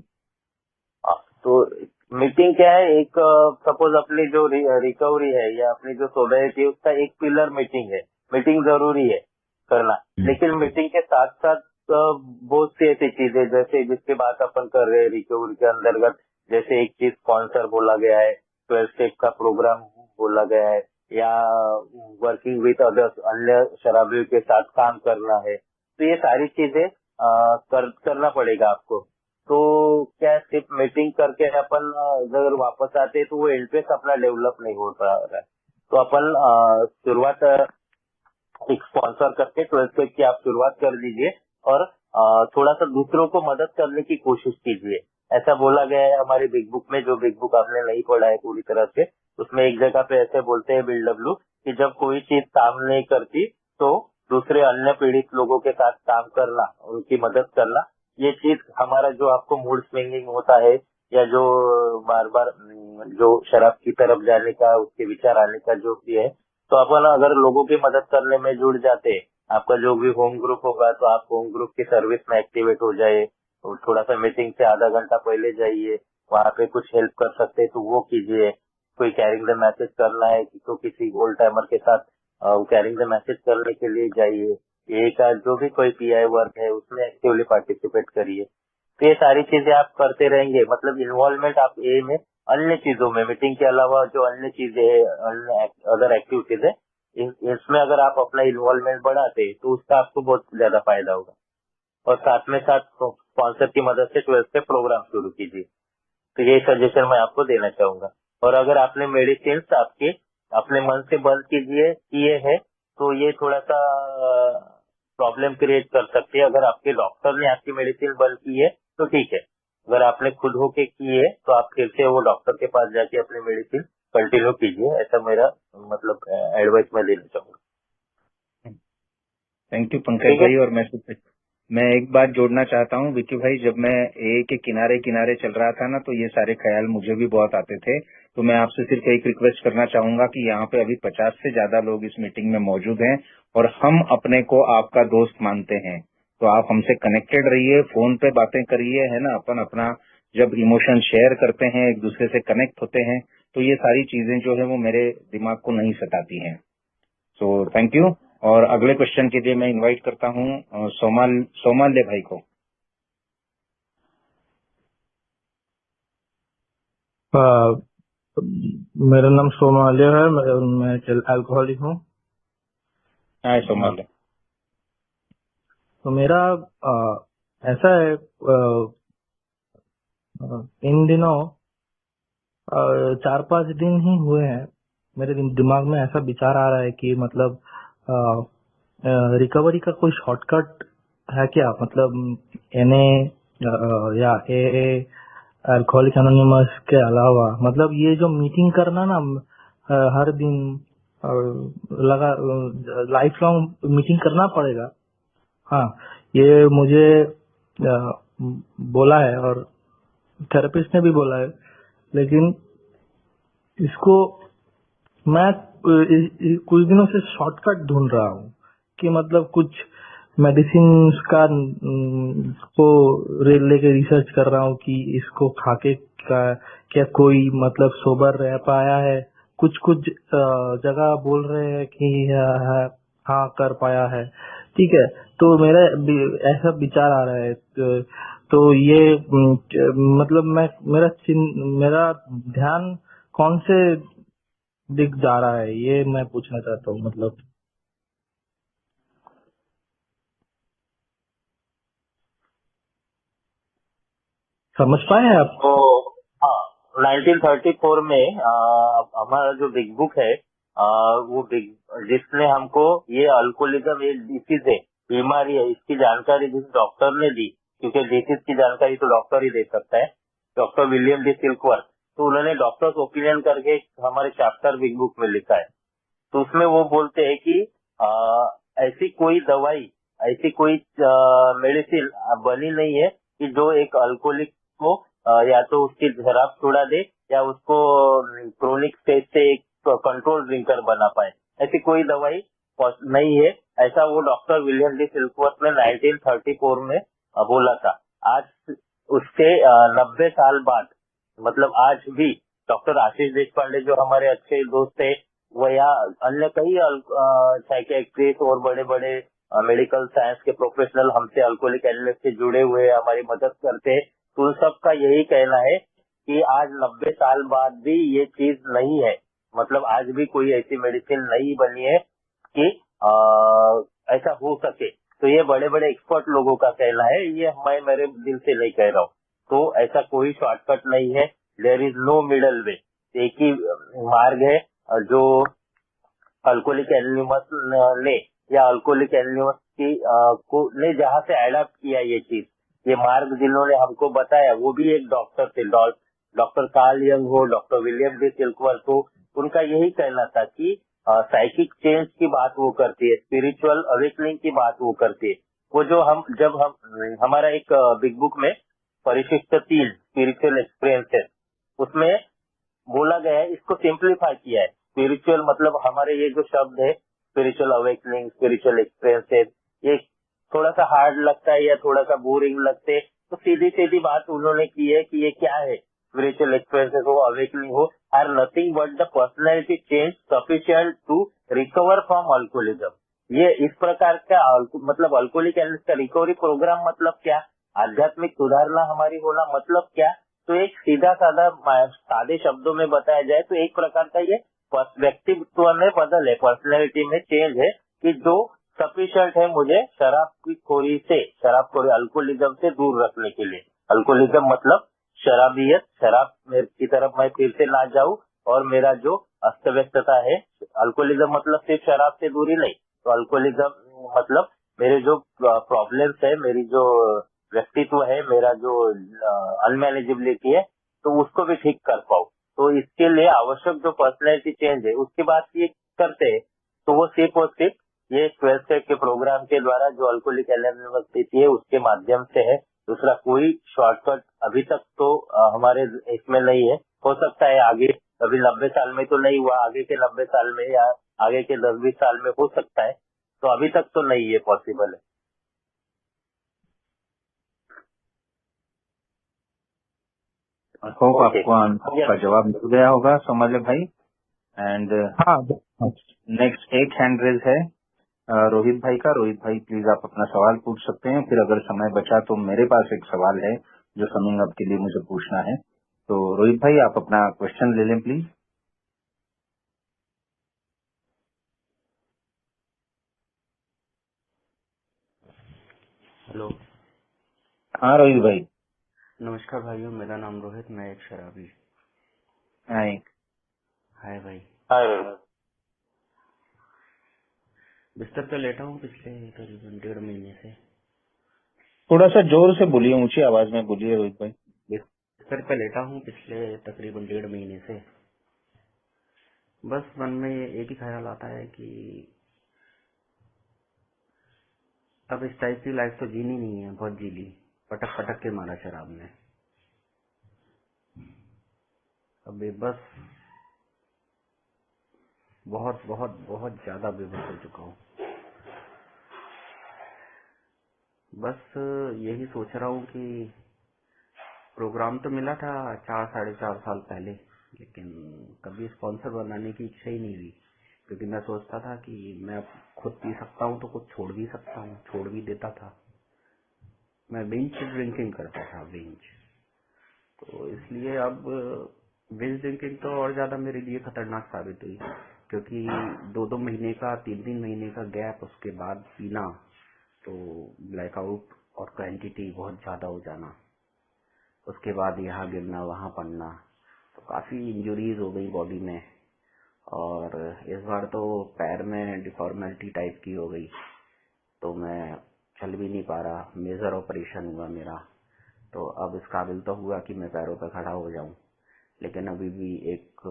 तो मीटिंग क्या है, एक सपोज अपनी जो रिकवरी है या अपनी जो सोसाइटी है उसका एक पिलर मीटिंग है। मीटिंग जरूरी है करना, लेकिन मीटिंग के साथ साथ बहुत सी ऐसी चीजें जैसे जिसकी बात अपन कर रहे हैं रिकवरी के अंतर्गत, जैसे एक चीज स्पॉन्सर बोला गया है, 12 स्टेप का प्रोग्राम बोला गया है, या वर्किंग विथ अदर्स, अन्य शराबियों के साथ काम करना है। तो ये सारी चीजें करना पड़ेगा आपको। तो क्या सिर्फ मीटिंग करके अपन अगर वापस आते हैं तो वो इंटरेस्ट अपना डेवलप नहीं हो पा रहा है। तो अपन शुरुआत एक स्पॉन्सर करके 12 स्टेप की आप शुरुआत कर दीजिए, और थोड़ा सा दूसरों को मदद करने की कोशिश कीजिए। ऐसा बोला गया है हमारी बिग बुक में, जो बिग बुक आपने नहीं पढ़ा है पूरी तरह से, उसमें एक जगह पे ऐसे बोलते हैं BW कि जब कोई चीज काम नहीं करती तो दूसरे अन्य पीड़ित लोगों के साथ काम करना, उनकी मदद करना, ये चीज हमारा जो आपको मूड स्विंगिंग होता है या जो बार बार जो शराब की तरफ जाने का उसके विचार आने का जो भी है, तो अपन अगर लोगों की मदद करने में जुड़ जाते, आपका जो भी होम ग्रुप होगा तो आप होम ग्रुप की सर्विस में एक्टिवेट हो जाए, और थोड़ा सा मीटिंग से आधा घंटा पहले जाइए, वहाँ पे कुछ हेल्प कर सकते तो वो कीजिए। कोई कैरिंग द मैसेज करना है तो किसी ओल्ड टाइमर के साथ कैरिंग द मैसेज करने के लिए जाइए। ये का जो भी कोई PI वर्क है उसमें एक्टिवली पार्टिसिपेट करिए। तो ये सारी चीजें आप करते रहेंगे, मतलब इन्वॉल्वमेंट आप ए में अन्य चीजों में, मीटिंग के अलावा जो अन्य चीजें है, अन्य अदर एक्टिविटीज है, इसमें अगर आप अपना इन्वॉल्वमेंट बढ़ाते तो उसका आपको बहुत ज्यादा फायदा होगा। और साथ में साथ स्पॉन्सर की मदद से 12 स्टेप प्रोग्राम शुरू कीजिए। तो ये सजेशन मैं आपको देना चाहूंगा। और अगर आपने मेडिसिन आपके अपने मन से बंद किए है तो ये थोड़ा सा प्रॉब्लम क्रिएट कर सकती है। अगर आपके डॉक्टर ने आपकी मेडिसिन बंद की है तो ठीक है, अगर आपने खुद होके की है तो आप फिर से वो डॉक्टर के पास जाके अपनी मेडिसिन कंटिन्यू कीजिए। ऐसा मेरा मतलब एडवाइस मैं देना चाहूंगा। थैंक यू पंकज भाई। और मैं एक बात जोड़ना चाहता हूँ विक्की भाई, जब मैं ए के किनारे किनारे चल रहा था ना तो ये सारे ख्याल मुझे भी बहुत आते थे तो मैं आपसे सिर्फ एक रिक्वेस्ट करना चाहूंगा कि यहाँ पे अभी 50 से ज्यादा लोग इस मीटिंग में मौजूद हैं और हम अपने को आपका दोस्त मानते हैं, तो आप हमसे कनेक्टेड रहिए, फोन पे बातें करिए, है ना। अपन अपना जब इमोशन शेयर करते हैं, एक दूसरे से कनेक्ट होते हैं, तो ये सारी चीजें जो है वो मेरे दिमाग को नहीं सताती हैं। So thank you. और अगले क्वेश्चन के लिए मैं इनवाइट करता हूँ सोमाल्य भाई को। मेरा नाम सोमालिया है। मैं अल्कोहलिक हूँ। हाय सोमाल्य। तो मेरा ऐसा है, इन दिनों 4-5 दिन ही हुए हैं, मेरे दिमाग में ऐसा विचार आ रहा है कि मतलब रिकवरी का कोई शॉर्टकट है क्या? मतलब एनए या ए अल्कोहलिक एनोनिमस के अलावा, मतलब ये जो मीटिंग करना ना हर दिन लगा लाइफ लॉन्ग मीटिंग करना पड़ेगा। हाँ, ये मुझे बोला है और थेरेपिस्ट ने भी बोला है, लेकिन इसको मैं कुछ दिनों से शॉर्टकट ढूंढ रहा हूँ कि मतलब कुछ मेडिसिन का को लेके रिसर्च कर रहा हूँ कि इसको खाके क्या कोई मतलब सोबर रह पाया है। कुछ जगह बोल रहे हैं कि हाँ कर पाया है, ठीक है। तो मेरा ऐसा विचार आ रहा है, तो ये मतलब मेरा ध्यान कौन से दिख जा रहा है, ये मैं पूछना चाहता हूँ। मतलब समझ पाए आप? तो हाँ, 1934 में हमारा जो बिग बुक है, वो जिसने हमको ये अल्कोहलिज्म एक डिसीज है, बीमारी है, इसकी जानकारी जिस डॉक्टर ने दी, क्योंकि डिसीज की जानकारी तो डॉक्टर ही दे सकता है, डॉक्टर विलियम डी सिल्कवर्थ। तो उन्होंने डॉक्टर्स ओपिनियन करके हमारे चैप्टर बिग बुक में लिखा है। तो उसमें वो बोलते हैं कि ऐसी कोई दवाई, ऐसी कोई मेडिसिन बनी नहीं है कि जो एक अल्कोहलिक को या तो उसकी शराब छुड़ा दे या उसको क्रोनिक स्टेज से एक कंट्रोल ड्रिंकर बना पाए। ऐसी कोई दवाई नहीं है, ऐसा वो डॉक्टर विलियम डी सिल्कवर्थ ने 1934 में बोला था। आज उसके 90 साल बाद, मतलब आज भी डॉक्टर आशीष देशपांडे जो हमारे अच्छे दोस्त है, वो या अन्य कई साइकियाट्रिस्ट और बड़े बड़े मेडिकल साइंस के प्रोफेशनल हमसे अल्कोहलिक एनोनिमस से जुड़े हुए हमारी मदद करते हैं। तो उन सबका यही कहना है कि आज 90 साल बाद भी ये चीज नहीं है, मतलब आज भी कोई ऐसी मेडिसिन नहीं बनी है कि ऐसा हो सके। तो ये बड़े बड़े एक्सपर्ट लोगों का कहना है, ये मैं मेरे दिल से नहीं कह रहा हूँ। तो ऐसा कोई शॉर्टकट नहीं है, देयर इज नो मिडल वे। एक ही मार्ग है जो अल्कोहलिक एनोनिमस ने या अल्कोहलिक एनोनिमस की को ने जहाँ से एडॉप्ट किया ये चीज, ये मार्ग जिन्होंने हमको बताया, वो भी एक डॉक्टर थे, डॉक्टर कार्ल यंग हो, डॉक्टर विलियम डी सिल्कवर्थ हो। उनका यही कहना था कि साइकिक चेंज की बात वो करती है, स्पिरिचुअल अवेकनिंग की बात वो करती है। वो जो जब हमारा एक बिग बुक में परिशिष्ट 3 स्पिरिचुअल एक्सपीरियंसेस, उसमें बोला गया है, इसको सिंप्लीफाई किया है। स्पिरिचुअल मतलब हमारे ये जो शब्द है स्पिरिचुअल अवेकनिंग, स्पिरिचुअल एक्सपीरियंसेस, ये थोड़ा सा हार्ड लगता है या थोड़ा सा बोरिंग लगते हैं। तो सीधी सीधी बात उन्होंने की है कि ये क्या है, स्पिरिचुअल एक्सपीरियंसेस हो, अवेकनिंग हो, are nothing but the personality change sufficient to recover from alcoholism. ये इस प्रकार का मतलब अल्कोहलिक एनोनिमस का रिकवरी प्रोग्राम मतलब क्या, आध्यात्मिक सुधारना हमारी होना मतलब क्या। तो एक सीधा साधा सादे शब्दों में बताया जाए तो एक प्रकार का ये व्यक्तित्व में बदल है, पर्सनैलिटी में चेंज है कि जो सफिशिएंट है मुझे शराबखोरी अल्कोहलिज्म से दूर रखने के लिए। अल्कोहलिज्म मतलब शराबियत, शराब की तरफ मैं फिर से ना जाऊं और मेरा जो अस्त व्यस्तता है। अल्कोहलिज्म मतलब सिर्फ शराब से दूरी नहीं, तो अल्कोहलिज्म मतलब मेरे जो प्रॉब्लम्स है, मेरी जो व्यक्तित्व है, मेरा जो अनमैनेजेबिलिटी है, तो उसको भी ठीक कर पाऊं। तो इसके लिए आवश्यक जो पर्सनैलिटी चेंज है उसकी बात ये करते हैं, तो वो सिर्फ और सिर्फ ये 12 स्टेप के प्रोग्राम के द्वारा जो अल्कोहलिक एनोनिमस स्थिति है उसके माध्यम से है। दूसरा कोई शॉर्टकट अभी तक तो हमारे इसमें नहीं है। हो सकता है आगे अभी 90 साल में तो नहीं हुआ, आगे के 90 साल में या आगे के 10-20 साल में हो सकता है, तो अभी तक तो नहीं ये पॉसिबल है। होप ओके, आपको आपका जवाब मिल गया होगा सोमाले भाई। एंड हाँ नेक्स्ट एक हैंड रेज है रोहित भाई का। रोहित भाई प्लीज आप अपना सवाल पूछ सकते हैं, फिर अगर समय बचा तो मेरे पास एक सवाल है जो समिंग अप के लिए मुझे पूछना है। तो रोहित भाई आप अपना क्वेश्चन ले लें प्लीज। हेलो, हाँ रोहित भाई। नमस्कार भाइयों, मेरा नाम रोहित, मैं एक शराबी। हाय। हाय भाई। हाय। बिस्तर पे लेटा हूँ पिछले करीबन 1.5 महीने से। थोड़ा सा जोर से बोलिए, ऊंची आवाज में बोलिए रोहित भाई। बिस्तर पे लेटा हूँ पिछले तकरीबन 1.5 महीने से। बस मन में एक ही ख्याल आता है कि अब इस टाइप की लाइफ तो जीनी नहीं है, बहुत जी ली, पटक पटक के मारा शराब ने। अब बेबस, बहुत बहुत बहुत ज्यादा बेबस हो चुका हूँ। बस यही सोच रहा हूँ कि प्रोग्राम तो मिला था 4-4.5 साल पहले, लेकिन कभी स्पॉन्सर बनाने की इच्छा ही नहीं हुई, क्योंकि मैं सोचता था कि मैं अब खुद पी सकता हूँ तो कुछ छोड़ भी सकता हूँ, छोड़ भी देता था। मैं बिंज ड्रिंकिंग करता था, बिंज। तो इसलिए अब बिंज ड्रिंकिंग तो और ज्यादा मेरे लिए खतरनाक साबित हुई, क्योंकि 2-2 महीने का, 3-3 महीने का गैप, उसके बाद पीना, तो ब्लैकआउट और क्वांटिटी बहुत ज्यादा हो जाना, उसके बाद यहाँ गिरना, वहाँ पड़ना, तो काफी इंजुरीज हो गई बॉडी में। और इस बार तो पैर में डिफॉर्मेलिटी टाइप की हो गई, तो मैं चल भी नहीं पा रहा। मेजर ऑपरेशन हुआ मेरा, तो अब इस काबिल तो हुआ कि मैं पैरों पर खड़ा हो जाऊं, लेकिन अभी भी एक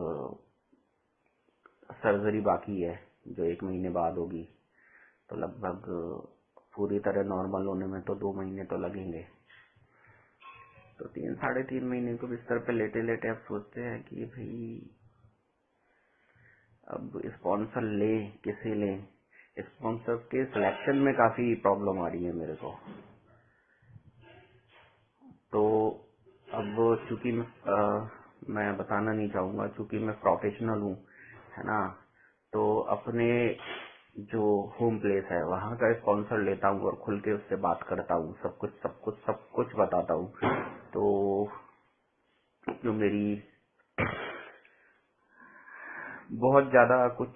सर्जरी बाकी है जो 1 महीने बाद होगी, तो लगभग पूरी तरह नॉर्मल होने में तो 2 महीने तो लगेंगे। तो 3-3.5 महीने को बिस्तर पे लेटे लेटे अब सोचते हैं कि भाई अब स्पॉन्सर ले, किसे ले। स्पॉन्सर के सिलेक्शन में काफी प्रॉब्लम आ रही है मेरे को। तो अब चूंकि मैं बताना नहीं चाहूंगा, चूंकि मैं प्रोफेशनल हूँ, है ना, तो अपने जो होम प्लेस है वहाँ का स्पॉन्सर लेता हूँ और खुल के उससे बात करता हूँ, सब कुछ बताता हूँ। तो जो मेरी बहुत ज्यादा कुछ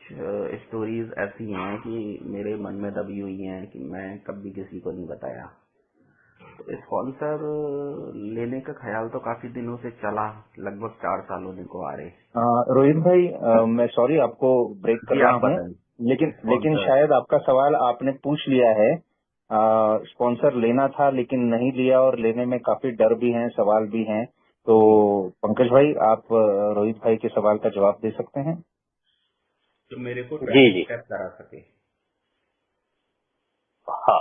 स्टोरीज ऐसी हैं कि मेरे मन में दबी हुई हैं कि मैं कभी किसी को नहीं बताया। तो स्पॉन्सर लेने का ख्याल तो काफी दिनों से चला, लगभग 4 साल होने को आ रहे। रोहित भाई मैं सॉरी आपको ब्रेक कर रहा हूँ, लेकिन शायद आपका सवाल आपने पूछ लिया है। स्पॉन्सर लेना था लेकिन नहीं लिया, और लेने में काफी डर भी है, सवाल भी हैं। तो पंकज भाई आप रोहित भाई के सवाल का जवाब दे सकते हैं। तो मेरे को जी स्टेप करा सके। हाँ,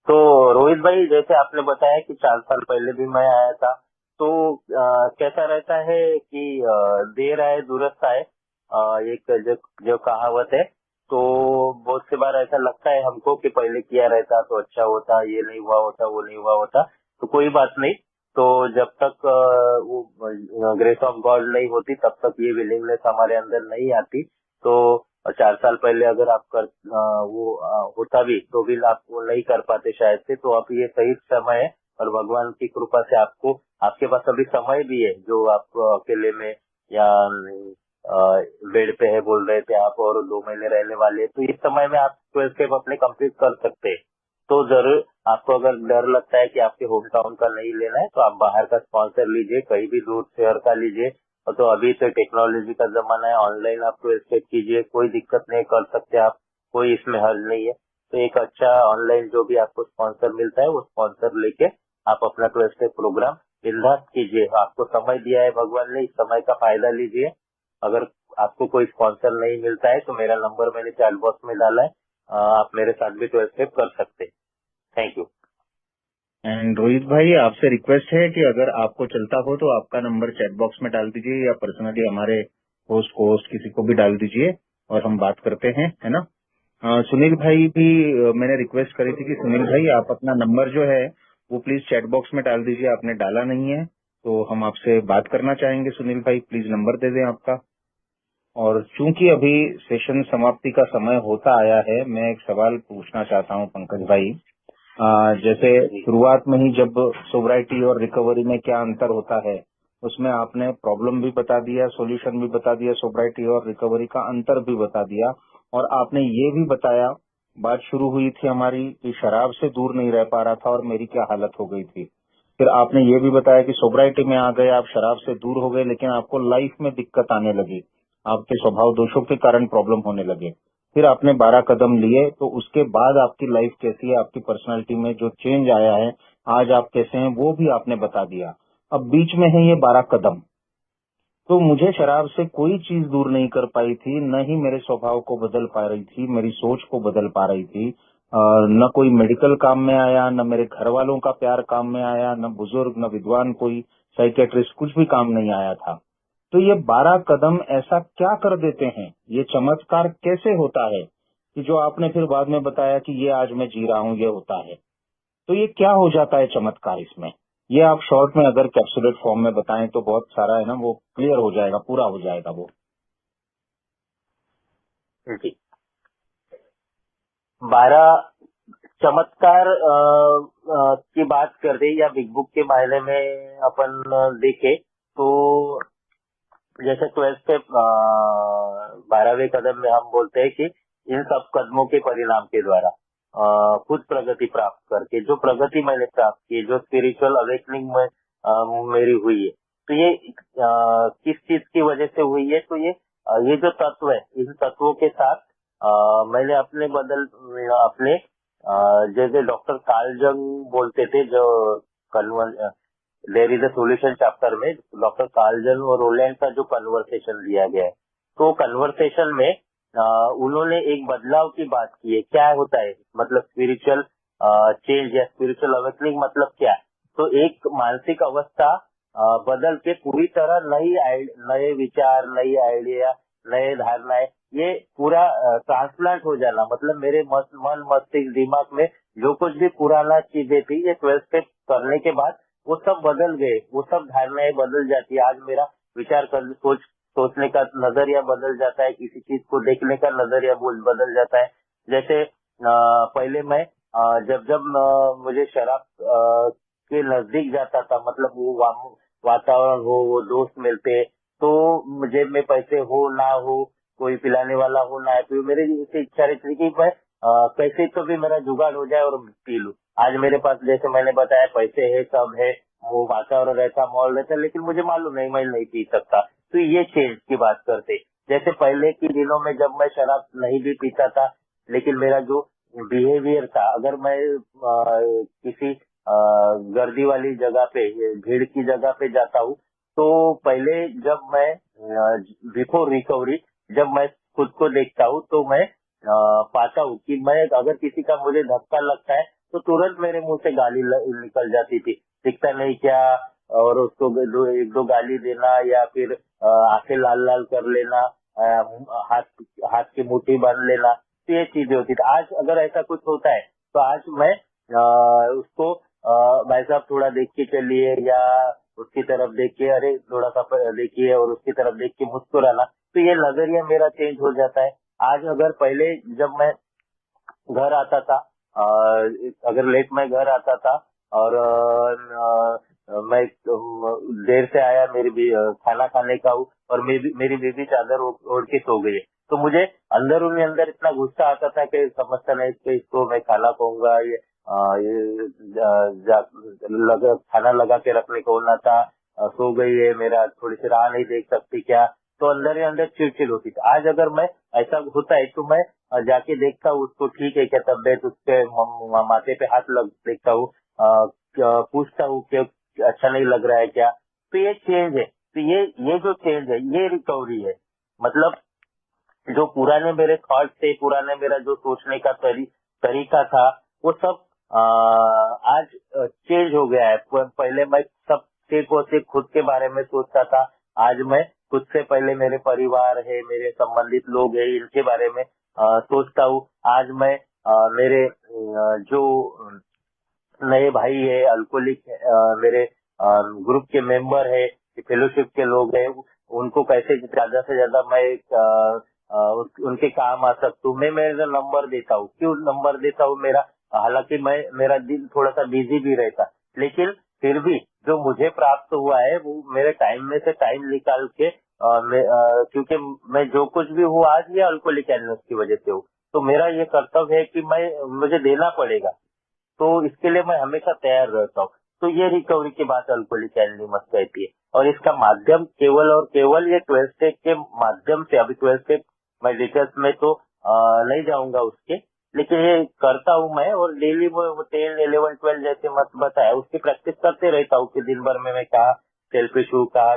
तो रोहित भाई जैसे आपने बताया कि 4 साल पहले भी मैं आया था, तो कैसा रहता है कि देर आए दुरुस्त आए, एक जो कहावत है, तो बहुत सी बार ऐसा लगता है हमको कि पहले किया रहता तो अच्छा होता, ये नहीं हुआ होता, वो नहीं हुआ होता। तो कोई बात नहीं, तो जब तक वो ग्रेस ऑफ गॉड नहीं होती तब तक ये विलिंगनेस हमारे अंदर नहीं आती। तो 4 साल पहले अगर आप होता भी तो भी आप वो नहीं कर पाते शायद से। तो अब ये सही समय है, और भगवान की कृपा से आपके पास अभी समय भी है, जो आप अकेले में या बेड पे है बोल रहे थे आप, और 2 महीने रहने वाले, तो इस समय में आप 12 स्टेप अपने कंप्लीट कर सकते हैं। तो जरूर आपको अगर डर लगता है कि आपके होम टाउन का नहीं लेना है, तो आप बाहर का स्पॉन्सर लीजिए, कहीं भी दूर शहर का लीजिए। और तो अभी तो टेक्नोलॉजी का जमाना है, ऑनलाइन आप 12 स्टेप कीजिए, कोई दिक्कत नहीं, कर सकते आप, कोई इसमें हल नहीं है। तो एक अच्छा ऑनलाइन जो भी आपको स्पॉन्सर मिलता है वो स्पॉन्सर लेके आप अपना 12 स्टेप प्रोग्राम बिंदास कीजिए। आपको समय दिया है भगवान ने, इस समय का फायदा लीजिए। अगर आपको कोई स्पॉन्सर नहीं मिलता है तो मेरा नंबर मैंने चैट बॉक्स में डाला है, आप मेरे साथ भी 12 स्टेप कर सकते हैं। Thank you. एंड रोहित भाई, आपसे रिक्वेस्ट है कि अगर आपको चलता हो तो आपका नंबर चैट बॉक्स में डाल दीजिए या पर्सनली हमारे होस्ट को किसी को भी डाल दीजिए और हम बात करते हैं, है ना। सुनील भाई भी मैंने रिक्वेस्ट करी थी कि सुनील भाई आप अपना नंबर जो है वो प्लीज चैट बॉक्स में डाल दीजिए, आपने डाला नहीं है तो हम आपसे बात करना चाहेंगे। सुनील भाई प्लीज नंबर दे दें आपका। और चूंकि अभी सेशन समाप्ति का समय होता आया है, मैं एक सवाल पूछना चाहता हूं पंकज भाई। जैसे शुरुआत में ही जब सोब्राइटी और रिकवरी में क्या अंतर होता है उसमें आपने प्रॉब्लम भी बता दिया, सॉल्यूशन भी बता दिया, सोब्राइटी और रिकवरी का अंतर भी बता दिया, और आपने ये भी बताया, बात शुरू हुई थी हमारी कि शराब से दूर नहीं रह पा रहा था और मेरी क्या हालत हो गई थी। फिर आपने ये भी बताया कि सोब्राइटी में आ गए, आप शराब से दूर हो गए, लेकिन आपको लाइफ में दिक्कत आने लगी, आपके स्वभाव दोषों के कारण प्रॉब्लम होने लगे। फिर आपने 12 कदम लिए, तो उसके बाद आपकी लाइफ कैसी है, आपकी पर्सनालिटी में जो चेंज आया है, आज आप कैसे हैं, वो भी आपने बता दिया। अब बीच में है ये 12 कदम, तो मुझे शराब से कोई चीज दूर नहीं कर पाई थी, न ही मेरे स्वभाव को बदल पा रही थी, मेरी सोच को बदल पा रही थी। न कोई मेडिकल काम में आया, न मेरे घर वालों का प्यार काम में आया, न बुजुर्ग, न विद्वान, कोई साइकेट्रिस्ट, कुछ भी काम नहीं आया था। तो ये 12 कदम ऐसा क्या कर देते हैं, ये चमत्कार कैसे होता है कि जो आपने फिर बाद में बताया कि ये आज मैं जी रहा हूँ, ये होता है, तो ये क्या हो जाता है चमत्कार इसमें? ये आप शॉर्ट में अगर कैप्सुलेट फॉर्म में बताएं तो बहुत सारा है ना, वो क्लियर हो जाएगा, पूरा हो जाएगा वो। जी, 12 चमत्कार की बात कर रहे या बिग बुक के मायने में अपन देखे तो जैसे 12 स्टेप 12वें कदम में हम बोलते हैं कि इन सब कदमों के परिणाम के द्वारा खुद प्रगति प्राप्त करके, जो प्रगति मैंने प्राप्त की, जो स्पिरिचुअल अवेकनिंग में मेरी हुई है, तो ये किस चीज की वजह से हुई है, तो ये जो तत्व है, इन तत्वों के साथ मैंने अपने जैसे डॉक्टर कार्ल जंग बोलते थे, जो there is a solution chapter में डॉक्टर कार्ल जंग और रोलैंड का जो कन्वर्सेशन दिया गया है, तो कन्वर्सेशन में उन्होंने एक बदलाव की बात की है। क्या होता है, मतलब स्पिरिचुअल चेंज या स्पिरिचुअल अवेकनिंग मतलब क्या है, तो एक मानसिक अवस्था बदल के पूरी तरह नए विचार, नई आइडिया, नए धारणाएं, ये पूरा ट्रांसप्लांट हो जाना, मतलब मेरे मन मस्तिष्क दिमाग में जो कुछ भी पुराना चीजें थी, ये 12 स्टेप करने के बाद वो सब बदल गए, वो सब धारणाएं बदल जाती है। आज मेरा विचार कर सोचने का नजरिया बदल जाता है, किसी चीज को देखने का नजरिया बदल जाता है। जैसे पहले मैं जब मुझे शराब के नजदीक जाता था, मतलब वो वातावरण हो, वो दोस्त मिलते, तो जेब में पैसे हो ना हो, कोई पिलाने वाला हो ना है, तो मेरी इसे इच्छा रहती थी कि मैं कैसे तो भी मेरा जुगाड़ हो जाए और पी लूं। आज मेरे पास, जैसे मैंने बताया, पैसे है, सब है, वो वातावरण रहता, माहौल रहता, लेकिन मुझे मालूम नहीं, मैं नहीं पी सकता। तो ये चेंज की बात करते, जैसे पहले के दिनों में जब मैं शराब नहीं भी पीता था, लेकिन मेरा जो बिहेवियर था, अगर मैं किसी गर्दी वाली जगह पे, भीड़ की जगह पे जाता हूँ, तो पहले जब मैं बिफोर रिकवरी, जब मैं खुद को देखता हूँ, तो मैं पाता हूँ कि मैं अगर किसी का मुझे धक्का लगता है तो तुरंत मेरे मुंह से गाली निकल जाती थी, दिखता नहीं क्या, और उसको एक दो गाली देना, या फिर आंखें लाल लाल कर लेना, हाथ की मुट्ठी बांध लेना, तो ये चीजें होती थी। आज अगर ऐसा कुछ होता है तो आज मैं उसको भाई साहब थोड़ा देख के चलिए, या उसकी तरफ देख के अरे थोड़ा सा देखिए, और उसकी तरफ देख के मुस्कुराना, तो ये नजरिया मेरा चेंज हो जाता है। आज अगर पहले जब मैं घर आता था, अगर लेट में घर आता था और मैं देर से आया, मेरी खाना खाने का हूँ, और मेरी बेबी चादर ओढ़ के सो गई, तो मुझे अंदर इतना गुस्सा आता था कि समझता नहीं कि इसको मैं खाना कहूंगा, खाना लगा के रखने को होना था, सो गई है, मेरा थोड़ी सी राह नहीं देख सकती क्या, तो अंदर ही अंदर चिड़चिड़ होती थी। आज अगर मैं ऐसा होता है तो मैं जाके देखता हूँ उसको, ठीक है क्या तबीयत, उसके माथे पे हाथ देखता हूँ, पूछता हूँ कि अच्छा नहीं लग रहा है क्या, तो ये चेंज है। तो ये जो चेंज है, ये रिकवरी है। मतलब जो पुराने मेरे थॉट थे, पुराने मेरा जो सोचने का तरीका था, वो सब आज चेंज हो गया है। पहले मैं सब को सिर्फ खुद के बारे में सोचता था, आज मैं खुद से पहले मेरे परिवार है, मेरे संबंधित लोग हैं, इनके बारे में सोचता हूँ। आज मैं मेरे जो नए भाई है, अल्कोहलिक मेरे ग्रुप के मेंबर है, फेलोशिप के लोग हैं, उनको कैसे ज्यादा से ज्यादा मैं उनके काम आ सकता हूँ। मैं मेरा नंबर देता हूँ। क्यों नंबर देता हूँ मेरा? हालांकि मेरा दिन थोड़ा सा बिजी भी रहता, लेकिन फिर भी जो मुझे प्राप्त हुआ है वो मेरे टाइम में से टाइम निकाल के क्योंकि मैं जो कुछ भी हूँ आज ये अल्कोहलिक एनोनिमस की वजह से हूँ, तो मेरा ये कर्तव्य है कि मुझे देना पड़ेगा, तो इसके लिए मैं हमेशा तैयार रहता हूँ। तो ये रिकवरी की बात अल्कोहलिक एनोनिमस कहती है, और इसका माध्यम केवल और केवल ये 12 स्टेप के माध्यम से। अभी 12 स्टेप मैं डिटेल्स में तो नहीं जाऊंगा उसके, लेकिन ये करता हूँ मैं, और डेली वो 10, 11, 12 जैसे मत बताया उसकी प्रैक्टिस करते रहता हूँ कि दिन भर में मैं कहा सेल्फिश हूँ, कहा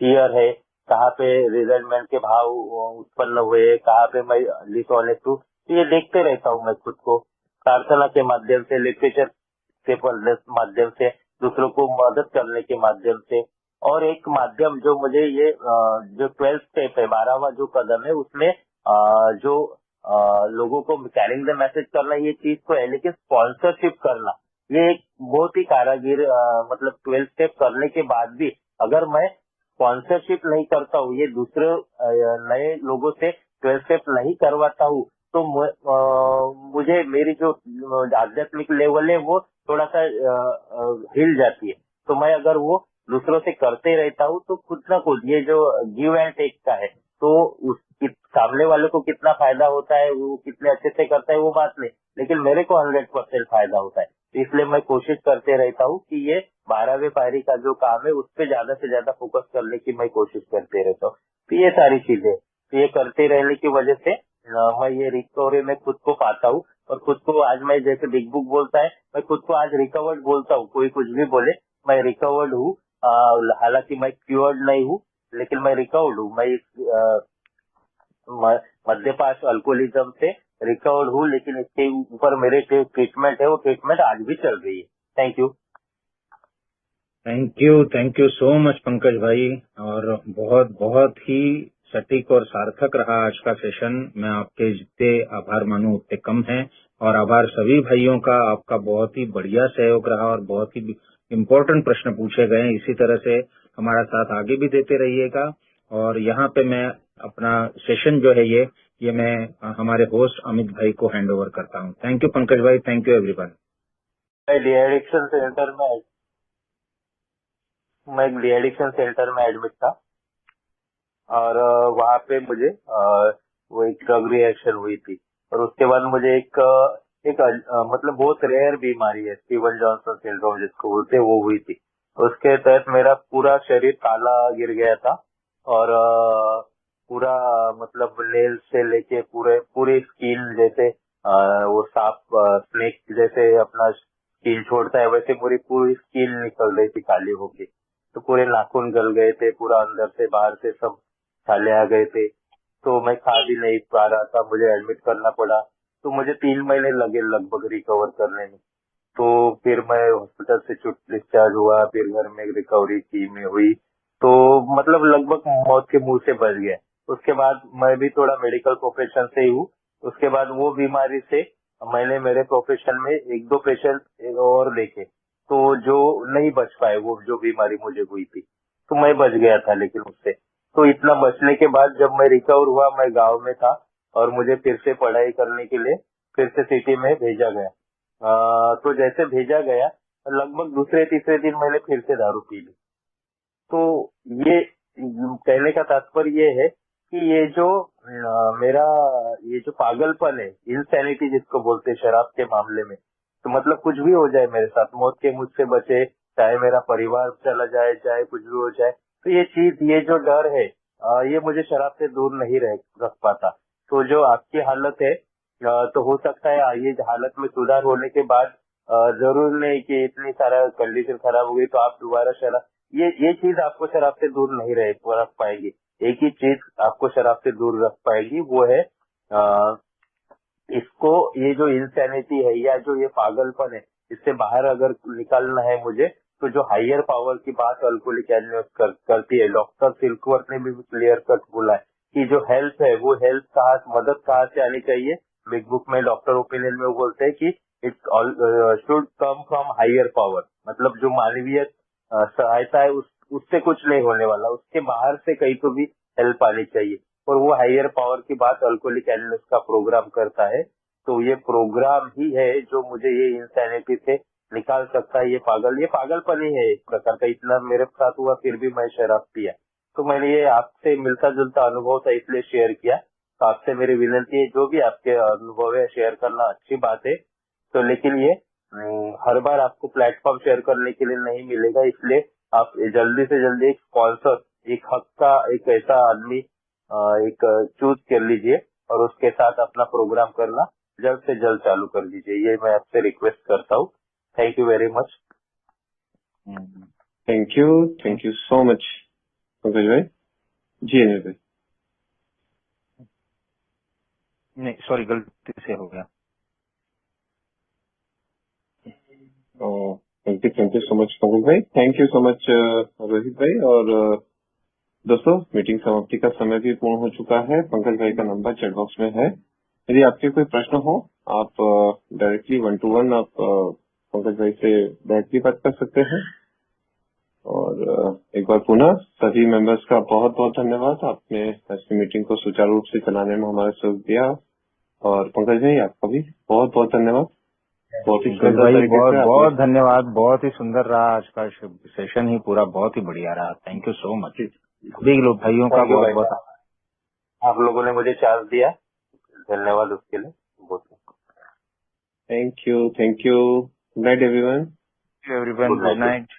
फियर है, कहाँ पे रिजल्टमेंट के भाव उत्पन्न हुए, कहाँ पे मैं डिसऑनेस्ट हूँ। तो ये देखते रहता हूँ मैं खुद को, प्रार्थना के माध्यम से, लिटरेचर के माध्यम से, दूसरों को मदद करने के माध्यम से। और एक माध्यम जो मुझे ये जो 12 स्टेप है, 12वां जो कदम है, उसमें जो लोगों को कैरिंग द मैसेज करना ये चीज तो है, लेकिन स्पॉन्सरशिप करना ये एक बहुत ही कारागिर मतलब 12 स्टेप करने के बाद भी अगर मैं स्पॉन्सरशिप नहीं करता हूँ, ये दूसरे नए लोगों से 12 स्टेप नहीं करवाता हूँ, तो मुझे मेरी जो आध्यात्मिक लेवल है वो थोड़ा सा हिल जाती है। तो मैं अगर वो दूसरों से करते रहता हूँ तो खुद ना खुद ये जो गिव एंड टेक का है, तो सामने वाले को कितना फायदा होता है, वो कितने अच्छे से करता है वो बात नहीं, लेकिन मेरे को 100% फायदा होता है। तो इसलिए मैं कोशिश करते रहता हूँ कि ये 12वें पायरी का जो काम है उस पर ज्यादा से ज्यादा फोकस करने की मैं कोशिश करते रहता हूँ। तो ये सारी चीजें, तो ये करते रहने की वजह से मैं ये रिकवरी में खुद को पाता हूँ, और खुद को आज मैं जैसे बिग बुक बोलता है, मैं खुद को आज रिकवर्ड बोलता हूँ। कोई कुछ भी बोले, मैं रिकवर्ड हूँ। हालांकि मैं क्योर्ड नहीं हूँ, लेकिन मैं रिकवर्ड हूँ। मैं इस मध्यपास अल्कोहलिज्म से रिकवर्ड हूँ, लेकिन इसके ऊपर मेरे जो ट्रीटमेंट है वो ट्रीटमेंट आज भी चल रही है। Thank you. Thank you so much Pankaj भाई, और बहुत बहुत ही सटीक और सार्थक रहा आज का सेशन। मैं आपके जितने आभार मानूं उतने कम हैं, और आभार सभी भाइयों का। आपका बहुत ही बढ़िया सहयोग रहा और बहुत ही इम्पोर्टेंट प्रश्न पूछे गए। इसी तरह से हमारा साथ आगे भी देते रहिएगा। और यहाँ पे मैं अपना सेशन जो है ये मैं हमारे होस्ट अमित भाई को हैंड ओवर करता हूँ। थैंक यू पंकज भाई, थैंक यू एवरीवन। मैं डी एडिक्शन सेंटर में एडमिट था, और वहाँ पे मुझे वो एक ड्रग रिएक्शन हुई थी, और उसके बाद मुझे एक मतलब बहुत रेयर बीमारी है स्टीवन जॉनसन सिंड्रोम जिसको बोलते हैं, वो हुई थी। उसके तहत मेरा पूरा शरीर काला गिर गया था, और पूरा मतलब नेल से लेके पूरी स्किन जैसे वो सांप स्नेक जैसे अपना स्किन छोड़ता है, वैसे पूरी स्किन निकल रही थी काली होके। तो पूरे नाखून गल गए थे, पूरा अंदर से बाहर से सब छाले आ गए थे। तो मैं खा भी नहीं पा रहा था, मुझे एडमिट करना पड़ा। तो मुझे 3 महीने लगे लगभग रिकवर करने में। तो फिर मैं हॉस्पिटल से डिस्चार्ज हुआ, फिर घर में रिकवरी की में हुई, तो मतलब लगभग मौत के मुंह से बच गया। उसके बाद मैं भी थोड़ा मेडिकल प्रोफेशन से ही हूँ। उसके बाद वो बीमारी से मैंने मेरे प्रोफेशन में 1-2 पेशेंट और देखे, तो जो नहीं बच पाए, वो जो बीमारी मुझे हुई थी, तो मैं बच गया था लेकिन उससे। तो इतना बचने के बाद जब मैं रिकवर हुआ, मैं गांव में था, और मुझे फिर से पढ़ाई करने के लिए फिर से सिटी में भेजा गया। तो जैसे भेजा गया, लगभग दूसरे तीसरे दिन मैंने फिर से दारू पी ली। तो ये कहने का तात्पर्य ये है कि ये जो मेरा ये जो पागलपन है, इंसैनिटी जिसको बोलते हैं शराब के मामले में, तो मतलब कुछ भी हो जाए मेरे साथ, मौत के मुझसे बचे, चाहे मेरा परिवार चला जाए, चाहे कुछ भी हो जाए, तो ये चीज, ये जो डर है, ये मुझे शराब से दूर नहीं रख पाता। तो जो आपकी हालत है, तो हो सकता है ये हालत में सुधार होने के बाद जरूर नहीं कि इतनी सारा कंडीशन खराब हो गई तो आप दोबारा शराब, ये चीज आपको शराब से दूर नहीं रख पाएगी। एक ही चीज आपको शराब से दूर रख पाएगी, वो है इसको, ये जो इंसैनिटी है या जो ये पागलपन है, इससे बाहर अगर निकालना है मुझे, तो जो हायर पावर की बात अल्कोहलिक एनोनिमस करती है, डॉक्टर सिल्कवर्थ ने भी क्लियर कट बोला है कि जो हेल्प है वो हेल्प मदद कहाँ से आनी चाहिए। बिग बुक में डॉक्टर ओपिनियन में वो बोलते हैं कि it should come from higher power, मतलब जो मानवीय सहायता है उससे कुछ नहीं होने वाला, उसके बाहर से कहीं तो भी हेल्प आनी चाहिए। और वो हायर पावर की बात अल्कोहलिक एनोनिमस का प्रोग्राम करता है। तो ये प्रोग्राम ही है जो मुझे ये इंसैनिटी से निकाल सकता है। ये पागलपन ही है एक प्रकार का। इतना मेरे साथ हुआ फिर भी मैं शराब पिया। तो मैंने ये आपसे मिलता जुलता अनुभव था इसलिए शेयर किया। तो आपसे मेरी विनती है, जो भी आपके अनुभव है शेयर करना अच्छी बात है, तो लेकिन ये हर बार आपको प्लेटफॉर्म शेयर करने के लिए नहीं मिलेगा, इसलिए आप जल्दी से जल्दी एक स्पॉन्सर, एक हक का एक ऐसा आदमी एक चूज कर लीजिए और उसके साथ अपना प्रोग्राम करना जल्द से जल्द चालू कर दीजिए। ये मैं आपसे रिक्वेस्ट करता हूँ। Thank you very much. Thank you so much Pankaj भाई। जी अनिल भाई। नहीं सॉरी, गलती से हो गया। Thank you so much Pankaj भाई। Thank you so much Rohit भाई। और दोस्तों, मीटिंग समाप्ति का समय भी पूर्ण हो चुका है। पंकज भाई का नंबर चैट बॉक्स में है। यदि आपके कोई प्रश्न हो, आप डायरेक्टली 1-to-1 आप पंकज भाई से डायरेक्टली बात कर सकते हैं। और एक बार पुनः सभी मेंबर्स का बहुत बहुत धन्यवाद। आपने ऐसी मीटिंग को सुचारू रूप से चलाने में हमारा सहयोग दिया। और पंकज भाई, आपका भी बहुत बहुत धन्यवाद। बहुत ही सुंदर भाई, तरीके से बहुत धन्यवाद। बहुत ही सुंदर रहा आज का सेशन ही पूरा, बहुत ही बढ़िया रहा। Thank you so much. सभी लोग भाइयों का बहुत बहुत, आप लोगों ने मुझे चांस दिया, धन्यवाद उसके लिए बहुत। Thank you. Good night everyone. Good night.